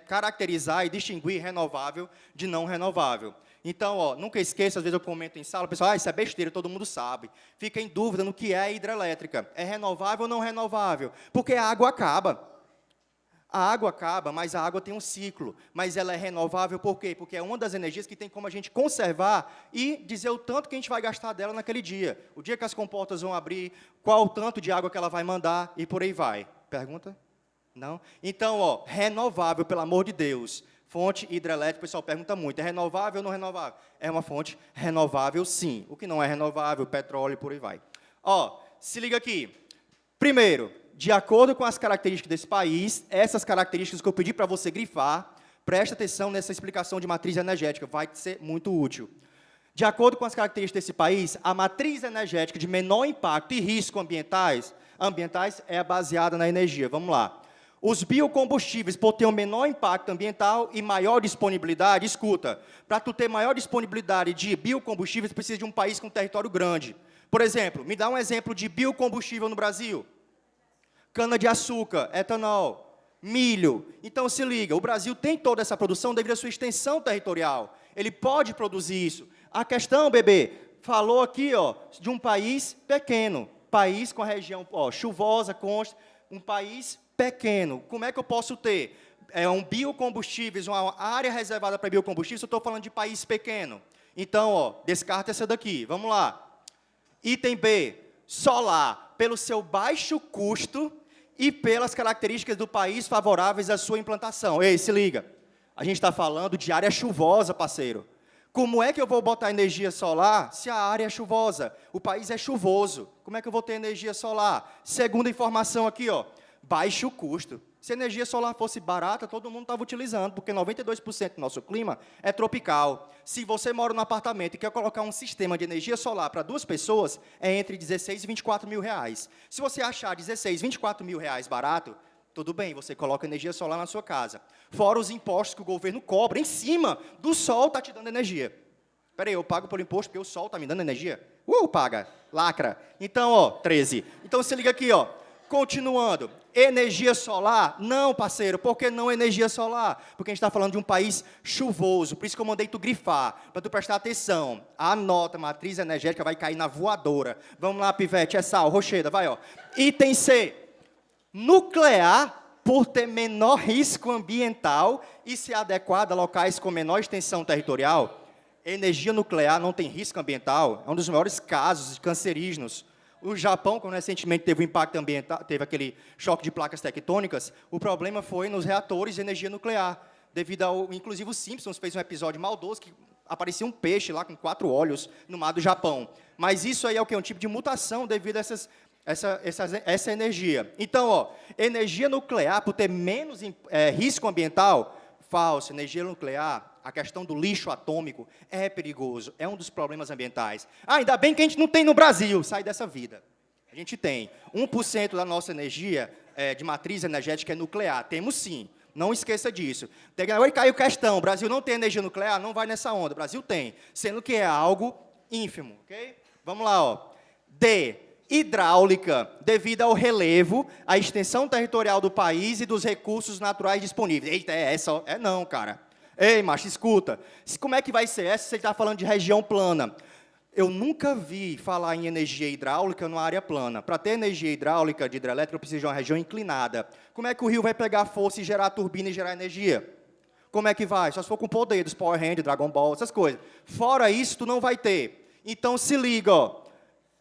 caracterizar e distinguir renovável de não renovável. Então, nunca esqueça, às vezes eu comento em sala, o pessoal, isso é besteira, todo mundo sabe. Fica em dúvida no que é a hidrelétrica. É renovável ou não renovável? Porque a água acaba. A água acaba, mas a água tem um ciclo. Mas ela é renovável por quê? Porque é uma das energias que tem como a gente conservar e dizer o tanto que a gente vai gastar dela naquele dia. O dia que as comportas vão abrir, qual o tanto de água que ela vai mandar e por aí vai. Pergunta? Não? Então, renovável, pelo amor de Deus. Fonte hidrelétrica, o pessoal pergunta muito, é renovável ou não renovável? É uma fonte renovável, sim. O que não é renovável, petróleo e por aí vai. Se liga aqui. Primeiro, de acordo com as características desse país, essas características que eu pedi para você grifar, preste atenção nessa explicação de matriz energética, vai ser muito útil. De acordo com as características desse país, a matriz energética de menor impacto e risco ambientais é baseada na energia. Vamos lá. Os biocombustíveis, por ter um menor impacto ambiental e maior disponibilidade, escuta, para tu ter maior disponibilidade de biocombustíveis, precisa de um país com território grande. Por exemplo, me dá um exemplo de biocombustível no Brasil. Cana-de-açúcar, etanol, milho. Então, se liga, o Brasil tem toda essa produção devido à sua extensão territorial. Ele pode produzir isso. A questão, bebê, falou aqui de um país pequeno, país com a região chuvosa, um país pequeno. Como é que eu posso ter um biocombustíveis, uma área reservada para biocombustíveis, se eu estou falando de país pequeno? Então, ó, descarta essa daqui. Vamos lá. Item B, solar, pelo seu baixo custo e pelas características do país favoráveis à sua implantação. Ei, se liga. A gente está falando de área chuvosa, parceiro. Como é que eu vou botar energia solar se a área é chuvosa? O país é chuvoso. Como é que eu vou ter energia solar? Segunda informação aqui, ó, baixo custo. Se a energia solar fosse barata, todo mundo estava utilizando, porque 92% do nosso clima é tropical. Se você mora num apartamento e quer colocar um sistema de energia solar para 2 pessoas, é entre 16 e 24 mil reais. Se você achar 16, 24 mil reais barato, tudo bem, você coloca energia solar na sua casa. Fora os impostos que o governo cobra em cima do sol está te dando energia. Espera aí, eu pago pelo imposto porque o sol está me dando energia? Paga, lacra. Então, ó, 13. Então, se liga aqui, ó. Continuando, energia solar? Não, parceiro, por que não energia solar? Porque a gente está falando de um país chuvoso, por isso que eu mandei tu grifar, para tu prestar atenção. Anota, matriz energética vai cair na voadora. Vamos lá, pivete, é sal, rocheda, vai, ó. Item C, nuclear, por ter menor risco ambiental e ser adequada a locais com menor extensão territorial. Energia nuclear não tem risco ambiental, é um dos maiores casos de cancerígenos. O Japão, quando recentemente teve um impacto ambiental, teve aquele choque de placas tectônicas, o problema foi nos reatores de energia nuclear, devido ao, inclusive o Simpsons fez um episódio maldoso que aparecia um peixe lá com 4 olhos no mar do Japão. Mas isso aí é o quê? Um tipo de mutação devido a essa energia. Então, ó, energia nuclear, por ter menos risco ambiental, falso. Energia nuclear, a questão do lixo atômico é perigoso, é um dos problemas ambientais. Ainda bem que a gente não tem no Brasil, sai dessa vida. A gente tem 1% da nossa energia de matriz energética é nuclear, temos sim, não esqueça disso. Agora caiu questão, o Brasil não tem energia nuclear, não vai nessa onda, o Brasil tem, sendo que é algo ínfimo, ok? Vamos lá, ó. D, hidráulica, devido ao relevo, à extensão territorial do país e dos recursos naturais disponíveis. Eita, não, cara. Ei, macho, escuta. Como é que vai ser essa se você está falando de região plana? Eu nunca vi falar em energia hidráulica numa área plana. Para ter energia hidráulica de hidrelétrica, eu preciso de uma região inclinada. Como é que o rio vai pegar força e gerar turbina e gerar energia? Como é que vai? Só se for com poder dos Power Rangers, Dragon Ball, essas coisas. Fora isso, tu não vai ter. Então, se liga, ó.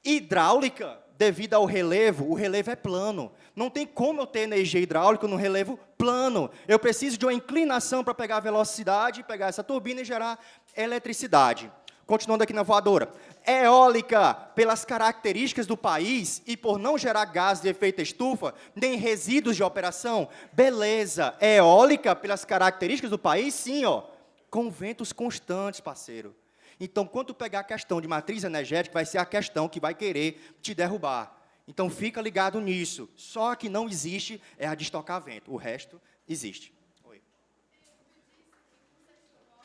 Hidráulica, devido ao relevo, o relevo é plano. Não tem como eu ter energia hidráulica no relevo plano. Eu preciso de uma inclinação para pegar a velocidade, pegar essa turbina e gerar eletricidade. Continuando aqui na voadora. Eólica, pelas características do país e por não gerar gás de efeito estufa, nem resíduos de operação. Beleza. Eólica, pelas características do país, sim, ó, com ventos constantes, parceiro. Então, quando tu pegar a questão de matriz energética, vai ser a questão que vai querer te derrubar. Então, fica ligado nisso. Só que não existe é a de estocar vento. O resto existe.